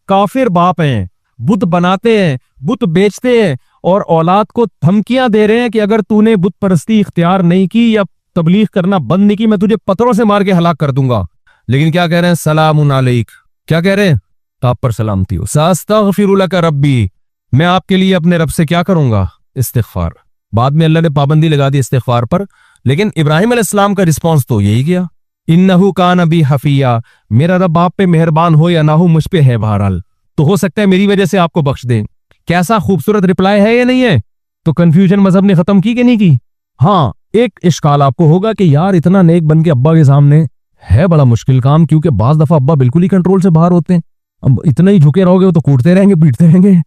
काफिर बाप हैं, बुत बनाते हैं, बुत बेचते हैं और औलाद को धमकियां दे रहे हैं कि अगर तूने बुत परस्ती इख्तियार नहीं की या तबलीग करना बंद नहीं की, मैं तुझे पत्थरों से मार के हलाक कर दूंगा। लेकिन क्या कह रहे हैं? सलामुन अलैक। क्या कह रहे हैं? तो आप पर सलामती हो। सास्तगफिरु लका रब्बी, मैं आपके लिए अपने रब से क्या करूंगा? इस्तिगफार। बाद में अल्लाह ने पाबंदी लगा दी इस्तिगफार पर, लेकिन इब्राहिम अलैहिस्सलाम का रिस्पॉन्स तो यही किया, इन्नहु कान बी हफिया, मेरा रब आप पे मेहरबान हो या ना हो, मुझ पे है बहरहाल, तो हो सकता है मेरी वजह से आपको बख्श दें। कैसा खूबसूरत रिप्लाई है या नहीं है? तो कंफ्यूजन मजहब ने खत्म की कि नहीं की? हाँ, एक इश्काल आपको होगा कि यार इतना नेक बन के अब्बा के सामने है बड़ा मुश्किल काम, क्योंकि बाज दफा अब्बा बिल्कुल ही कंट्रोल से बाहर होते हैं। अब इतना ही झुके रहोगे तो कूटते रहेंगे, पीटते रहेंगे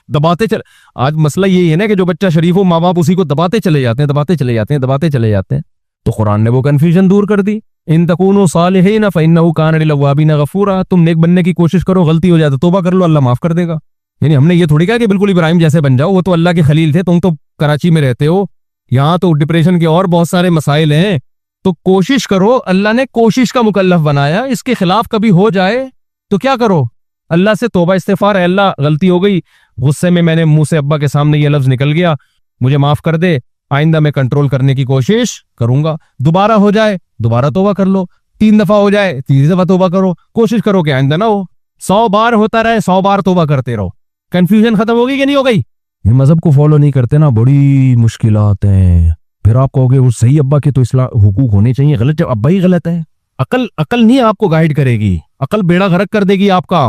दबाते चले। आज मसला यही है ना कि जो बच्चा शरीफ हो, माँ बाप उसी को दबाते चले जाते हैं, दबाते चले जाते हैं, दबाते चले जाते हैं। तो कुरान ने वो कंफ्यूजन दूर कर दी। इन तकूनु सालिहीन फइन्नहु कान लिल-अव्वाबीन गफूरा, तुम नेक बनने की कोशिश करो, गलती हो जाए तो तौबा कर लो, अल्लाह माफ कर देगा। यानी हमने ये थोड़ी कहा कि बिल्कुल इब्राहिम जैसे बन जाओ, वो तो अल्लाह के खलील थे, तुम तो कराची में रहते हो, यहाँ तो डिप्रेशन के और बहुत सारे मसाइल हैं। तो कोशिश करो, अल्लाह ने कोशिश का मुकल्लफ बनाया, इसके खिलाफ कभी हो जाए तो क्या करो, अल्लाह से तौबा इस्तिगफार, अल्लाह गलती हो गई, गुस्से में मैंने मुंह से अब्बा के सामने ये लफ्ज निकल गया, मुझे माफ कर दे, आइंदा मैं कंट्रोल करने की कोशिश करूंगा। दोबारा हो जाए दोबारा तौबा कर लो, 3 दफा हो जाए 3 दफा तौबा करो, कोशिश करो कि आइंदा ना हो। 100 बार होता रहे, 100 बार तौबा करते रहो। कंफ्यूजन खत्म होगी कि नहीं हो गई? ये मजहब को फॉलो नहीं करते ना, बड़ी मुश्किलात हैं। फिर आप कहोगे वो सही अब्बा के तो इस्लाम हुकूक होने चाहिए, गलत जब अब्बा ही गलत है। अकल नहीं आपको गाइड करेगी, अकल बेड़ा गर्क कर देगी आपका।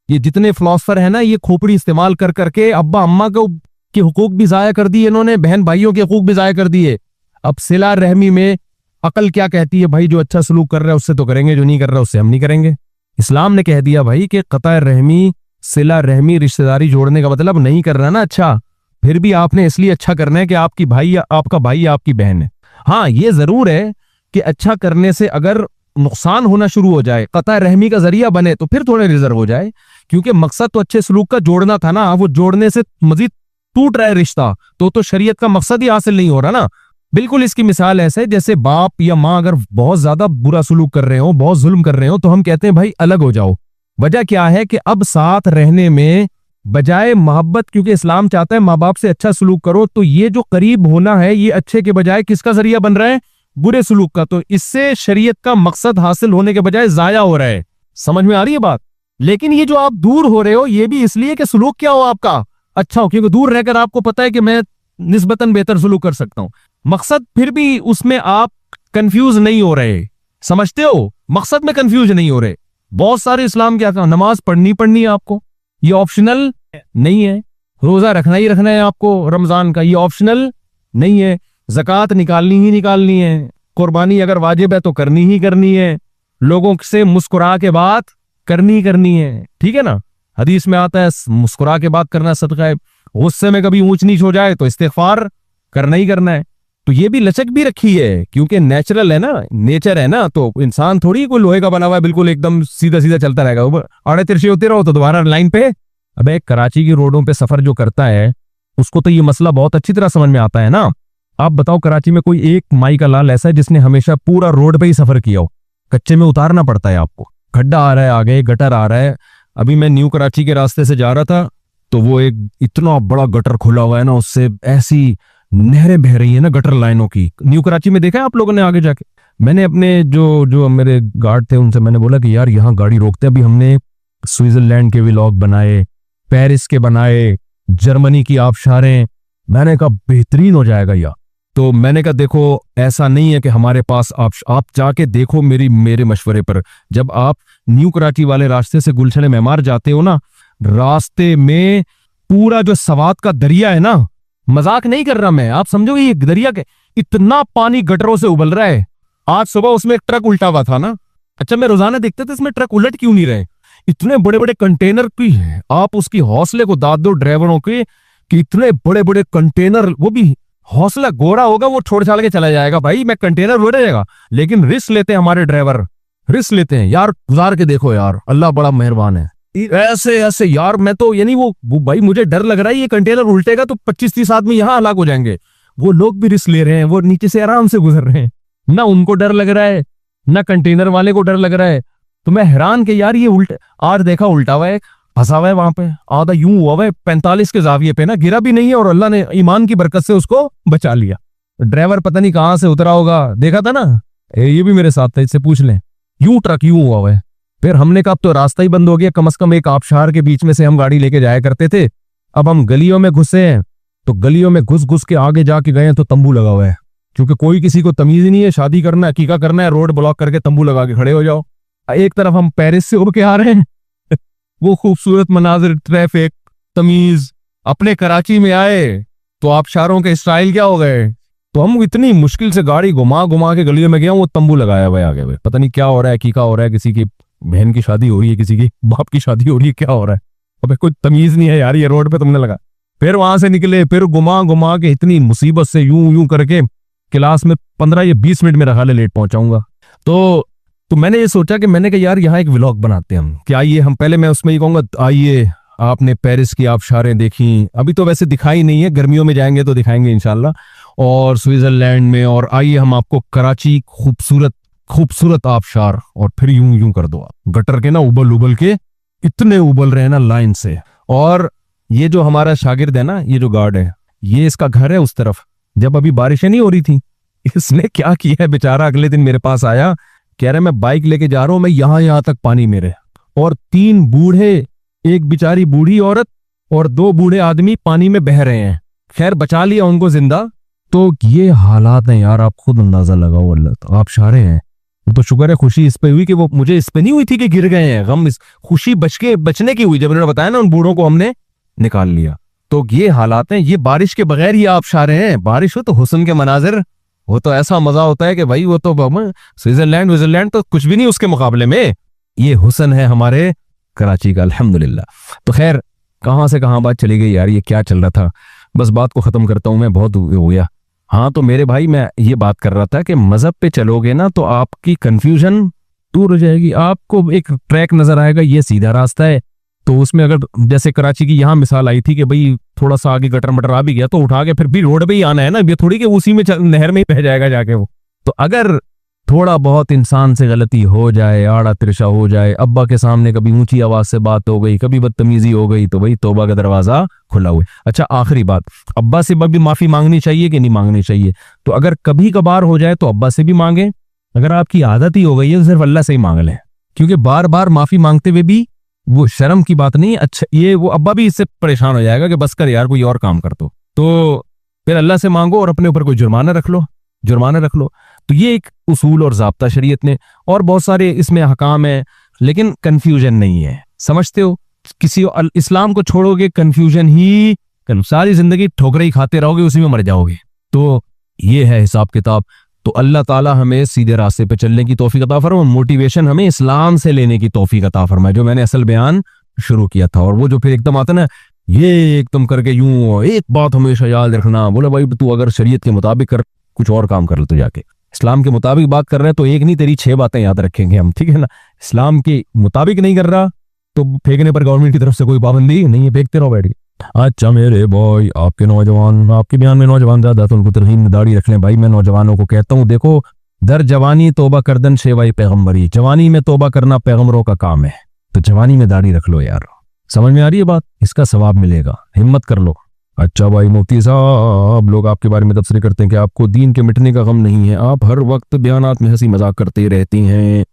ये जितने फिलोसफर है ना, ये खोपड़ी इस्तेमाल कर करके अब्बा अम्मा के हुकूक भी जाया कर दिए इन्होंने, बहन भाइयों के हुकूक भी जाया कर दिए। अब सिला रहमी में अकल क्या कहती है भाई, जो अच्छा सलूक कर रहा है उससे तो करेंगे, जो नहीं कर रहा है उससे हम नहीं करेंगे। इस्लाम ने कह दिया भाई कि क़ता रहमी, सिला रहमी, रिश्तेदारी जोड़ने का मतलब नहीं कर रहा ना अच्छा, फिर भी आपने इसलिए अच्छा करना है कि आपका भाई या आपकी बहन है। हाँ, ये जरूर है कि अच्छा करने से अगर नुकसान होना शुरू हो जाए, क़ता रहमी का जरिया बने, तो फिर थोड़े रिजर्व हो जाए, क्योंकि मकसद तो अच्छे सलूक का जोड़ना था ना, वो जोड़ने से मजीद टूट रहा है रिश्ता, तो शरीयत का मकसद ही हासिल नहीं हो रहा ना। बिल्कुल इसकी मिसाल ऐसे जैसे बाप या माँ अगर बहुत ज्यादा बुरा सलूक कर रहे हो, बहुत जुल्म कर रहे हो, तो हम कहते हैं भाई अलग हो जाओ। वजह क्या है कि अब साथ रहने में बजाय मोहब्बत, क्योंकि इस्लाम चाहता है माँ बाप से अच्छा सलूक करो, तो ये जो करीब होना है ये अच्छे के बजाय किसका जरिया बन रहा है? बुरे सलूक का। तो इससे शरीयत का मकसद हासिल होने के बजाय जाया हो रहा है। समझ में आ रही है बात? लेकिन ये जो आप दूर हो रहे हो ये भी इसलिए कि सलूक क्या हो आपका अच्छा हो, क्योंकि दूर रहकर आपको पता है कि मैं निस्बतन बेहतर सलूक कर सकता हूं। मकसद फिर भी उसमें आप कंफ्यूज नहीं हो रहे, समझते हो? मकसद में कंफ्यूज नहीं हो रहे। बहुत सारे इस्लाम क्या कहा, नमाज पढ़नी है आपको, ये ऑप्शनल नहीं है। रोजा रखना ही रखना है आपको रमजान का, ये ऑप्शनल नहीं है। ज़कात निकालनी ही निकालनी है। कुर्बानी अगर वाजिब है तो करनी ही करनी है। लोगों से मुस्कुरा के बात करनी है, ठीक है ना? हदीस में आता है मुस्कुरा के बात करना सदका है। गुस्से में कभी ऊंच नीच हो जाए तो इस्तिगफार करना ही करना है। तो ये भी लचक भी रखी है, क्योंकि नेचुरल है ना, नेचर है ना, तो इंसान थोड़ी कोई लोहे का बना हुआ है बिल्कुल एकदम सीधा सीधा चलता रहेगा। आड़े तिरछे होते रहो तो दोबारा लाइन पे। अबे कराची की रोडों पे सफर जो करता है उसको तो ये मसला बहुत अच्छी तरह समझ में आता है ना। आप बताओ कराची में कोई एक माई का लाल ऐसा है जिसने हमेशा पूरा रोड पे ही सफर किया हो? कच्चे में उतारना पड़ता है आपको, खड्डा आ रहा है आगे, गटर आ रहा है। अभी मैं न्यू कराची के रास्ते से जा रहा था तो वो एक इतना बड़ा गटर खुला हुआ है ना, उससे ऐसी नहरें बह रही है ना गटर लाइनों की। न्यू कराची में देखा है आप लोगों ने आगे जाके? मैंने अपने जो मेरे गार्ड थे उनसे मैंने बोला कि यार यहाँ गाड़ी रोकते हैं। अभी हमने स्विट्जरलैंड के व्लॉग बनाए, पेरिस के बनाए, जर्मनी की आबशारें, मैंने कहा बेहतरीन हो जाएगा यार। तो मैंने कहा देखो ऐसा नहीं है कि हमारे पास आप जाके देखो मेरे मशवरे पर। जब आप न्यू कराची वाले रास्ते से गुलशन मेमार जाते हो ना, रास्ते में पूरा जो सवात का दरिया है ना, मजाक नहीं कर रहा मैं, आप समझोगे ये दरिया के इतना पानी गटरों से उबल रहा है। आज सुबह उसमें एक ट्रक उल्टा हुआ था ना। अच्छा, मैं रोजाना देखते थे इसमें ट्रक उलट क्यों नहीं रहे? इतने बड़े बड़े कंटेनर की आप उसकी हौसले को दाद दो ड्राइवरों के कि इतने बड़े बड़े कंटेनर, वो भी हौसला गोरा होगा वो छोड़ छाड़ के चला जाएगा भाई, मैं कंटेनर उड़ जाएगा। लेकिन रिस्क लेते हैं हमारे ड्राइवर, रिस्क लेते हैं यार। गुजार के देखो यार, अल्लाह बड़ा मेहरबान है। ऐसे ऐसे यार मैं तो यानी वो भाई मुझे डर लग रहा है ये कंटेनर उल्टेगा तो 25-30 आदमी यहाँ हलाक हो जाएंगे। वो लोग भी रिस्क ले रहे हैं, वो नीचे से आराम से गुजर रहे हैं, ना उनको डर लग रहा है ना कंटेनर वाले को डर लग रहा है। तो मैं हैरान कि यार ये उल्टा, आज देखा उल्टा हुआ है, फंसा हुआ है वहां पे, आधा यूं हुआ है 45 के जाविये पे ना, गिरा भी नहीं है और अल्लाह ने ईमान की बरकत से उसको बचा लिया। ड्राइवर पता नहीं कहां से उतरा होगा, देखा था ना, ये भी मेरे साथ था, इससे पूछ लें। यूं ट्रक यूं हुआ है। फिर हमने कहा अब तो रास्ता ही बंद हो गया, कम से कम एक आबशार के बीच में से हम गाड़ी लेके जाया करते थे। अब हम गलियों में घुसे हैं, तो गलियों में घुस घुस के आगे जाके गए तो तंबू लगा हुआ है, क्योंकि कोई किसी को तमीज ही नहीं है। शादी करना है, अकीका करना है, रोड ब्लॉक करके तंबू लगा के खड़े हो जाओ। एक तरफ हम पेरिस से उड़ के आ रहे हैं वो खूबसूरत मनाजिर, ट्रैफिक, तमीज। अपने कराची में आए तो आबशारों के स्टाइल क्या हो गए। तो हम इतनी मुश्किल से गाड़ी घुमा घुमा के गलियों में गया, वो तंबू लगाया हुआ है आगे हुए, पता नहीं क्या हो रहा है, अकीका हो रहा है, किसी की बहन की शादी हो रही है, किसी की बाप की शादी हो रही है, क्या हो रहा है। अबे कोई तमीज नहीं है यार ये रोड पे तुमने लगा। फिर वहां से निकले, फिर घुमा घुमा के इतनी मुसीबत से यूं यूं करके क्लास में 15 या 20 मिनट में रखा ले लेट पहुंचाऊंगा। तो मैंने ये सोचा कि मैंने कहा यार यहाँ एक व्लॉग बनाते हैं हम, कि आइए हम पहले, मैं उसमें ये कहूँगा आइए आपने पेरिस की आबशारें देखी, अभी तो वैसे दिखाई नहीं है, गर्मियों में जाएंगे तो दिखाएंगे इंशाल्लाह, और स्विट्जरलैंड में, और आइए हम आपको कराची खूबसूरत खूबसूरत आबशार, और फिर यूं यूं कर दो आप गटर के ना उबल उबल के इतने उबल रहे हैं ना लाइन से। और ये जो हमारा शागिर्द है ना, ये जो गार्ड है, ये इसका घर है उस तरफ। जब अभी बारिशें नहीं हो रही थी, इसने क्या किया है बेचारा, अगले दिन मेरे पास आया, कह रहा मैं बाइक लेके जा रहा हूं, मैं यहाँ तक पानी मेरे, और 3 बूढ़े, एक बेचारी बूढ़ी औरत और 2 बूढ़े आदमी पानी में बह रहे हैं। खैर बचा लिया उनको जिंदा। तो ये हालात हैं यार, आप खुद अंदाजा लगाओ, अल्लाह तो आप शारे हैं। तो शुक्र है खुशी इस पे हुई कि वो, मुझे इस पे नहीं हुई थी कि गिर गए हैं, गम इस खुशी बचने की हुई जब उन्होंने बताया ना उन बूढ़ों को हमने निकाल लिया। तो ये हालात हैं, ये बारिश के बगैर ही आप शारे हैं। बारिश हो तो हुस्न के मनाजिर, वो तो ऐसा मजा होता है कि भाई वो तो स्विट्जरलैंड तो कुछ भी नहीं उसके मुकाबले में। ये हुस्न है हमारे कराची का, अल्हम्दुलिल्लाह। तो खैर कहां से कहां बात चली गई यार, ये क्या चल रहा था, बस बात को खत्म करता हूं मैं, बहुत हो गया। हाँ तो मेरे भाई, मैं ये बात कर रहा था कि मजहब पे चलोगे ना तो आपकी कंफ्यूजन दूर हो जाएगी, आपको एक ट्रैक नजर आएगा, ये सीधा रास्ता है। तो उसमें अगर जैसे कराची की यहाँ मिसाल आई थी कि भाई थोड़ा सा आगे गटर मटर आ भी गया तो उठा के फिर भी रोड पे ही आना है ना, ये थोड़ी कि उसी में नहर में ही बह जाएगा जाके वो। तो अगर थोड़ा बहुत इंसान से गलती हो जाए, आड़ा तिरछा हो जाए, अब्बा के सामने कभी ऊंची आवाज से बात हो गई, कभी बदतमीजी हो गई, तो भाई तौबा का दरवाजा खुला हुआ है। अच्छा आखिरी बात, अब्बा से भी माफी मांगनी चाहिए कि नहीं मांगनी चाहिए? तो अगर कभी कभार हो जाए तो अब्बा से भी मांगे, अगर आपकी आदत ही हो गई है तो सिर्फ अल्लाह से ही मांग लें, क्योंकि बार बार माफी मांगते हुए भी वो शर्म की बात नहीं। अच्छा ये वो अब्बा भी इससे परेशान हो जाएगा कि बस कर यार कोई और काम कर तो फिर अल्लाह से मांगो और अपने ऊपर कोई जुर्माना रख लो। तो ये एक उसूल और ज़ाब्ता शरीयत ने, और बहुत सारे इसमें हकाम है, लेकिन कंफ्यूजन नहीं है, समझते हो? किसी इस्लाम को छोड़ोगे कंफ्यूजन ही, सारी जिंदगी ठोकरे ही खाते रहोगे, उसी में मर जाओगे। तो ये है हिसाब किताब। तो अल्लाह ताला हमें सीधे रास्ते पे चलने की तौफीक अता फरमाए, मोटिवेशन हमें इस्लाम से लेने की तौफीक अता फरमाए, जो मैंने असल बयान शुरू किया था। और वो जो फिर एकदम आता ना, ये एकदम करके यूं एक बात हमेशा याद रखना, बोले भाई तू अगर शरीयत के मुताबिक कर, कुछ और काम कर ले, तो जाके इस्लाम के मुताबिक बात कर रहे हैं तो एक नहीं तेरी 6 बातें याद रखेंगे हम, ठीक है ना? इस्लाम के मुताबिक नहीं कर रहा तो फेंकने पर गवर्नमेंट की तरफ से कोई पाबंदी नहीं है, फेंकते रहो बैठ के। अच्छा मेरे बॉय, आपके नौजवान, आपके बयान में नौजवान ज्यादा तो उनको तरहीम में दाढ़ी रख लें भाई। मैं नौजवानों को कहता हूँ, देखो दर जवानी तोबा करदन शेवाई पैगम्बरी, जवानी में तोबा करना पैगम्बरों का काम है, तो जवानी में दाढ़ी रख लो यार। समझ में आ रही है बात? इसका सवाब मिलेगा, हिम्मत कर लो। अच्छा भाई मुफ्ती साहब, लोग आपके बारे में तबसरे करते हैं कि आपको दीन के मिटने का गम नहीं है, आप हर वक्त बयानात में हंसी मजाक करते रहती हैं।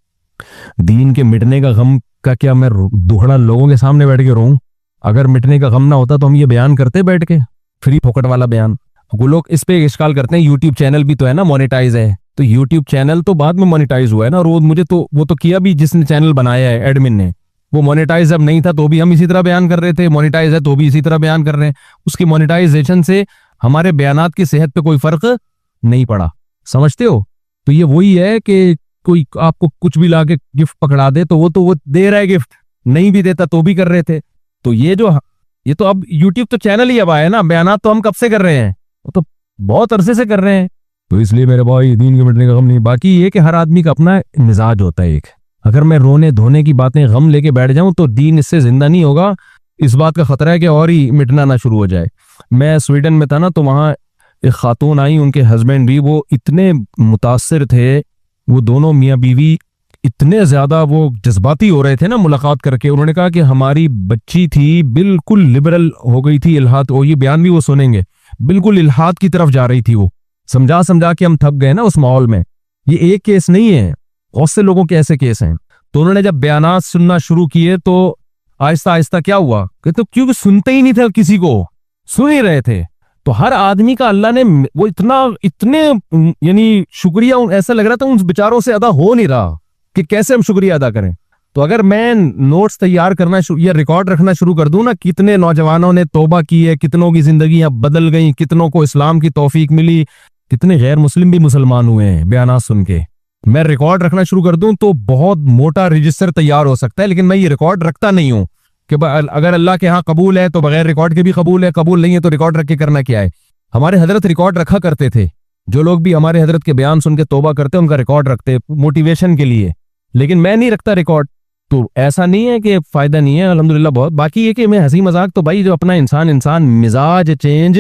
दीन के मिटने का गम का क्या मैं दुहड़ा लोगों के सामने बैठ के रोऊं? अगर मिटने का गम ना होता तो हम ये बयान करते बैठ के, फ्री फोकट वाला बयान। वो लोग इस पे इश्काल करते हैं, यूट्यूब चैनल भी तो है ना, मोनेटाइज है, तो यूट्यूब चैनल तो बाद में मोनेटाइज हुआ है ना, और वो तो किया भी जिसने चैनल बनाया है, एडमिन ने। वो मोनेटाइज अब नहीं था तो भी हम इसी तरह बयान कर रहे थे, मोनेटाइज है तो भी इसी तरह बयान कर रहे हैं। उसकी मोनेटाइजेशन से हमारे बयानात की सेहत पे कोई फर्क नहीं पड़ा, समझते हो? तो ये वही है कि कोई आपको कुछ भी लाके गिफ्ट पकड़ा दे तो वो दे रहा है गिफ्ट, नहीं भी देता तो भी कर रहे थे। तो ये तो अब यूट्यूब तो चैनल ही अब आया ना, बयानात तो हम कब से कर रहे हैं, वो तो बहुत अरसे से कर रहे हैं। तो इसलिए मेरे भाई दीन के मिटने का गम नहीं। बाकी ये कि हर आदमी का अपना मिजाज होता है एक, अगर मैं रोने धोने की बातें गम लेके बैठ जाऊं तो दीन इससे जिंदा नहीं होगा, इस बात का खतरा है कि और ही मिटना ना शुरू हो जाए। मैं स्वीडन में था ना, तो वहां एक खातून आई, उनके हस्बैंड भी, वो इतने मुतासिर थे, वो दोनों मियाँ बीवी इतने ज्यादा वो जज्बाती हो रहे थे ना मुलाकात करके। उन्होंने कहा कि हमारी बच्ची थी बिल्कुल लिबरल हो गई थी, इल्हाद, और ये बयान भी वो सुनेंगे, बिल्कुल इल्हाद की तरफ जा रही थी वो। समझा समझा के हम थक गए ना उस माहौल में। ये एक केस नहीं है, बहुत से लोगों के ऐसे केस हैं। तो उन्होंने जब बयानात सुनना शुरू किए तो आहिस्ता आहिस्ता क्या हुआ कि, तो क्योंकि सुनते ही नहीं थे, किसी को सुन ही रहे थे। तो हर आदमी का अल्लाह ने वो इतने यानी शुक्रिया, ऐसा लग रहा था उन बेचारों से अदा हो नहीं रहा कि कैसे हम शुक्रिया अदा करें। तो अगर मैं नोट्स तैयार करना या रिकॉर्ड रखना शुरू कर दूं ना, कितने नौजवानों ने तौबा की है, कितनों की जिंदगियां बदल गई, कितनों को इस्लाम की तौफीक मिली, कितने गैर मुस्लिम भी मुसलमान हुए हैं बयानात सुन के, मैं रिकॉर्ड रखना शुरू कर दूं तो बहुत मोटा रजिस्टर तैयार हो सकता है। लेकिन मैं ये रिकॉर्ड रखता नहीं हूं कि अगर अल्लाह के यहाँ कबूल है तो बगैर रिकॉर्ड के भी कबूल है, कबूल नहीं है तो रिकॉर्ड रख के करना क्या है। हमारे हजरत रिकॉर्ड रखा करते थे, जो लोग भी हमारे हजरत के बयान सुन के तौबा करते हैं उनका रिकॉर्ड रखते हैं मोटिवेशन के लिए, लेकिन मैं नहीं रखता रिकॉर्ड। तो ऐसा नहीं है कि फायदा नहीं है, अल्हम्दुलिल्लाह बहुत। बाकी ये कि मैं हंसी मजाक तो भाई जो अपना इंसान मिजाज चेंज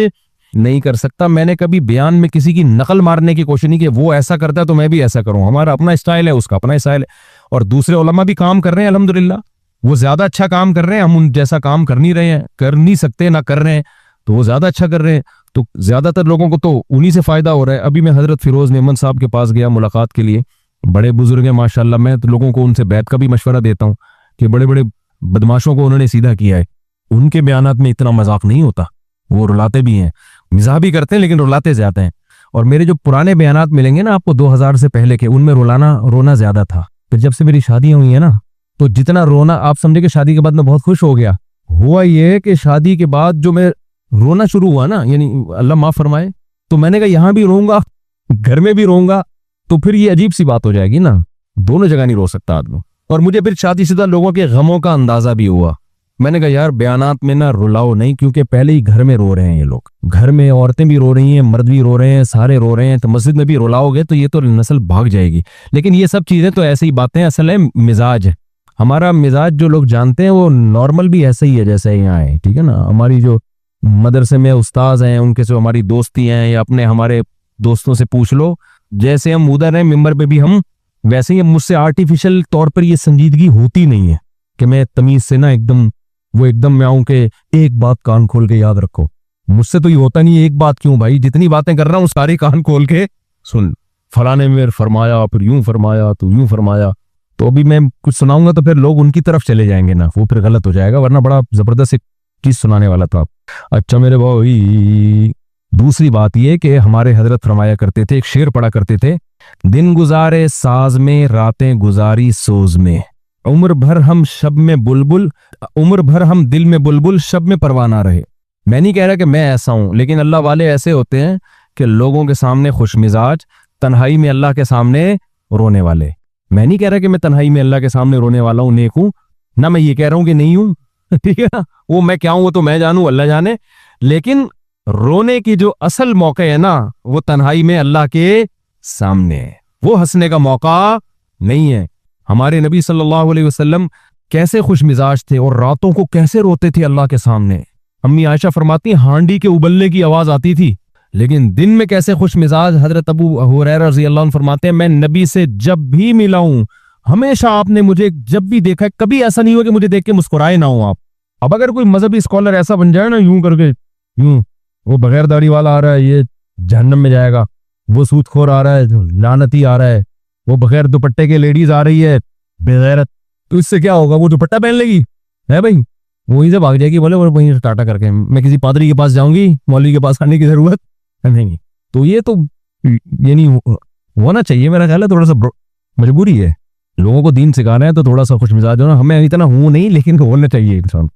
नहीं कर सकता। मैंने कभी बयान में किसी की नकल मारने की कोशिश नहीं की, वो ऐसा करता है तो मैं भी ऐसा करूं। हमारा अपना स्टाइल है, उसका अपना स्टाइल है। और दूसरे उलमा भी काम कर रहे हैं अल्हम्दुलिल्लाह, वो ज्यादा अच्छा काम कर रहे हैं, हम उन जैसा काम कर नहीं रहे हैं, कर नहीं सकते ना कर रहे हैं, तो वो ज्यादा अच्छा कर रहे हैं। तो ज्यादातर लोगों को तो उन्हीं से फायदा हो रहा है। अभी मैं हजरत फिरोज मेमन साहब के पास गया मुलाकात के लिए, बड़े बुजुर्ग हैं माशाल्लाह। मैं तो लोगों को उनसे बैत का भी मशवरा देता हूँ कि बड़े बड़े बदमाशों को उन्होंने सीधा किया है। उनके बयानात में इतना मजाक नहीं होता, वो रुलाते भी हैं, मिजाह भी करते हैं, लेकिन रुलाते ज्यादा हैं। और मेरे जो पुराने बयानात मिलेंगे ना आपको 2000 से पहले के, उनमें रोना ज्यादा था। फिर जब से मेरी शादियां हुई है ना, तो जितना रोना, आप समझे कि शादी के बाद मैं बहुत खुश हो गया। हुआ ये कि शादी के बाद जो मैं रोना शुरू हुआ ना, यानी अल्लाह माफ फरमाए, तो मैंने कहा यहां भी रोऊंगा, घर में भी रोऊंगा, तो फिर ये अजीब सी बात हो जाएगी ना, दोनों जगह नहीं रो सकता आदमी। और मुझे फिर शादीशुदा लोगों के गमों का अंदाजा भी हुआ। मैंने कहा यार बयानात में ना रुलाओ नहीं, क्योंकि पहले ही घर में रो रहे हैं ये लोग, घर में औरतें भी रो रही हैं, मर्द भी रो रहे हैं, सारे रो रहे हैं, तो मस्जिद में भी रुलाओगे तो ये तो नस्ल भाग जाएगी। लेकिन ये सब चीजें तो ऐसी ही बातें, असल है मिजाज है हमारा। मिजाज जो लोग जानते हैं वो नॉर्मल भी ऐसे ही है जैसे यहाँ है, ठीक है ना। हमारी जो मदरसे में उस्ताज हैं, उनके से हमारी दोस्ती हैं, या अपने हमारे दोस्तों से पूछ लो, जैसे हम उधर हैं मिंबर पे भी हम वैसे ही। मुझसे आर्टिफिशियल तौर पर ये संजीदगी होती नहीं है कि मैं तमीज से ना एकदम मैं आऊं कि एक बात कान खोल के याद रखो। मुझसे तो ये होता नहीं है एक बात क्यों भाई, जितनी बातें कर रहा हूँ सारी कान खोल के सुन। फलाने में फरमाया, फिर यूं फरमाया, तो यूं फरमाया, तो अभी मैं कुछ सुनाऊंगा तो फिर लोग उनकी तरफ चले जाएंगे ना, वो फिर गलत हो जाएगा, वरना बड़ा जबरदस्त एक चीज सुनाने वाला था। अच्छा मेरे भाई, दूसरी बात ये कि हमारे हजरत फरमाया करते थे, एक शेर पढ़ा करते थे, दिन गुजारे साज में, रातें गुजारी सोज में, उम्र भर हम शब में बुलबुल, उम्र भर हम दिल में बुलबुल, शब में परवाना रहे। मैं नहीं कह रहा कि मैं ऐसा हूं, लेकिन अल्लाह वाले ऐसे होते हैं कि लोगों के सामने खुश मिजाज, तन्हाई में अल्लाह के सामने रोने वाले। मैं नहीं कह रहा कि मैं तन्हाई में अल्लाह के सामने रोने वाला हूं, नेक हूं ना, मैं ये कह रहा हूं कि नहीं हूं ठीक है ना। वो मैं क्या हूं वो तो मैं जानू, अल्लाह जाने। लेकिन रोने की जो असल मौका है ना, वो तन्हाई में अल्लाह के सामने है, वो हंसने का मौका नहीं है। हमारे नबी सल्लल्लाहु अलैहि वसल्लम कैसे खुश मिजाज थे और रातों को कैसे रोते थे अल्लाह के सामने। अम्मी आयशा फरमाती हांडी के उबलने की आवाज आती थी, लेकिन दिन में कैसे खुश मिजाज। हजरत अबू हुरैरा रज़ी अल्लाह अन्हु फरमाते हैं मैं नबी से जब भी मिला हूं, हमेशा आपने मुझे जब भी देखा है, कभी ऐसा नहीं हुआ कि मुझे देख के मुस्कुराए ना हो आप। अब अगर कोई मजहबी स्कॉलर ऐसा बन जाए ना, यूं करके यूं, वो बगैर दाढ़ी वाला आ रहा है ये जहन्नम में जाएगा, वो सूदखोर आ रहा है, लानती आ रहा है, वो बगैर दुपट्टे के लेडीज आ रही है बेगैरत, तो इससे क्या होगा, वो दुपट्टा पहन लेगी है भाई, वहीं से भाग जाएगी, बोले वो वहीं से टाटा करके मैं किसी पादरी के पास जाऊंगी, मौलवी के पास खाने की जरूरत नहीं। तो ये तो ये नहीं होना चाहिए, मेरा ख्याल है थोड़ा सा मजबूरी है, लोगों को दीन सिखा रहे हैं तो थोड़ा सा खुश मिजाज होना, हमें इतना हूं नहीं लेकिन होना चाहिए इंसान।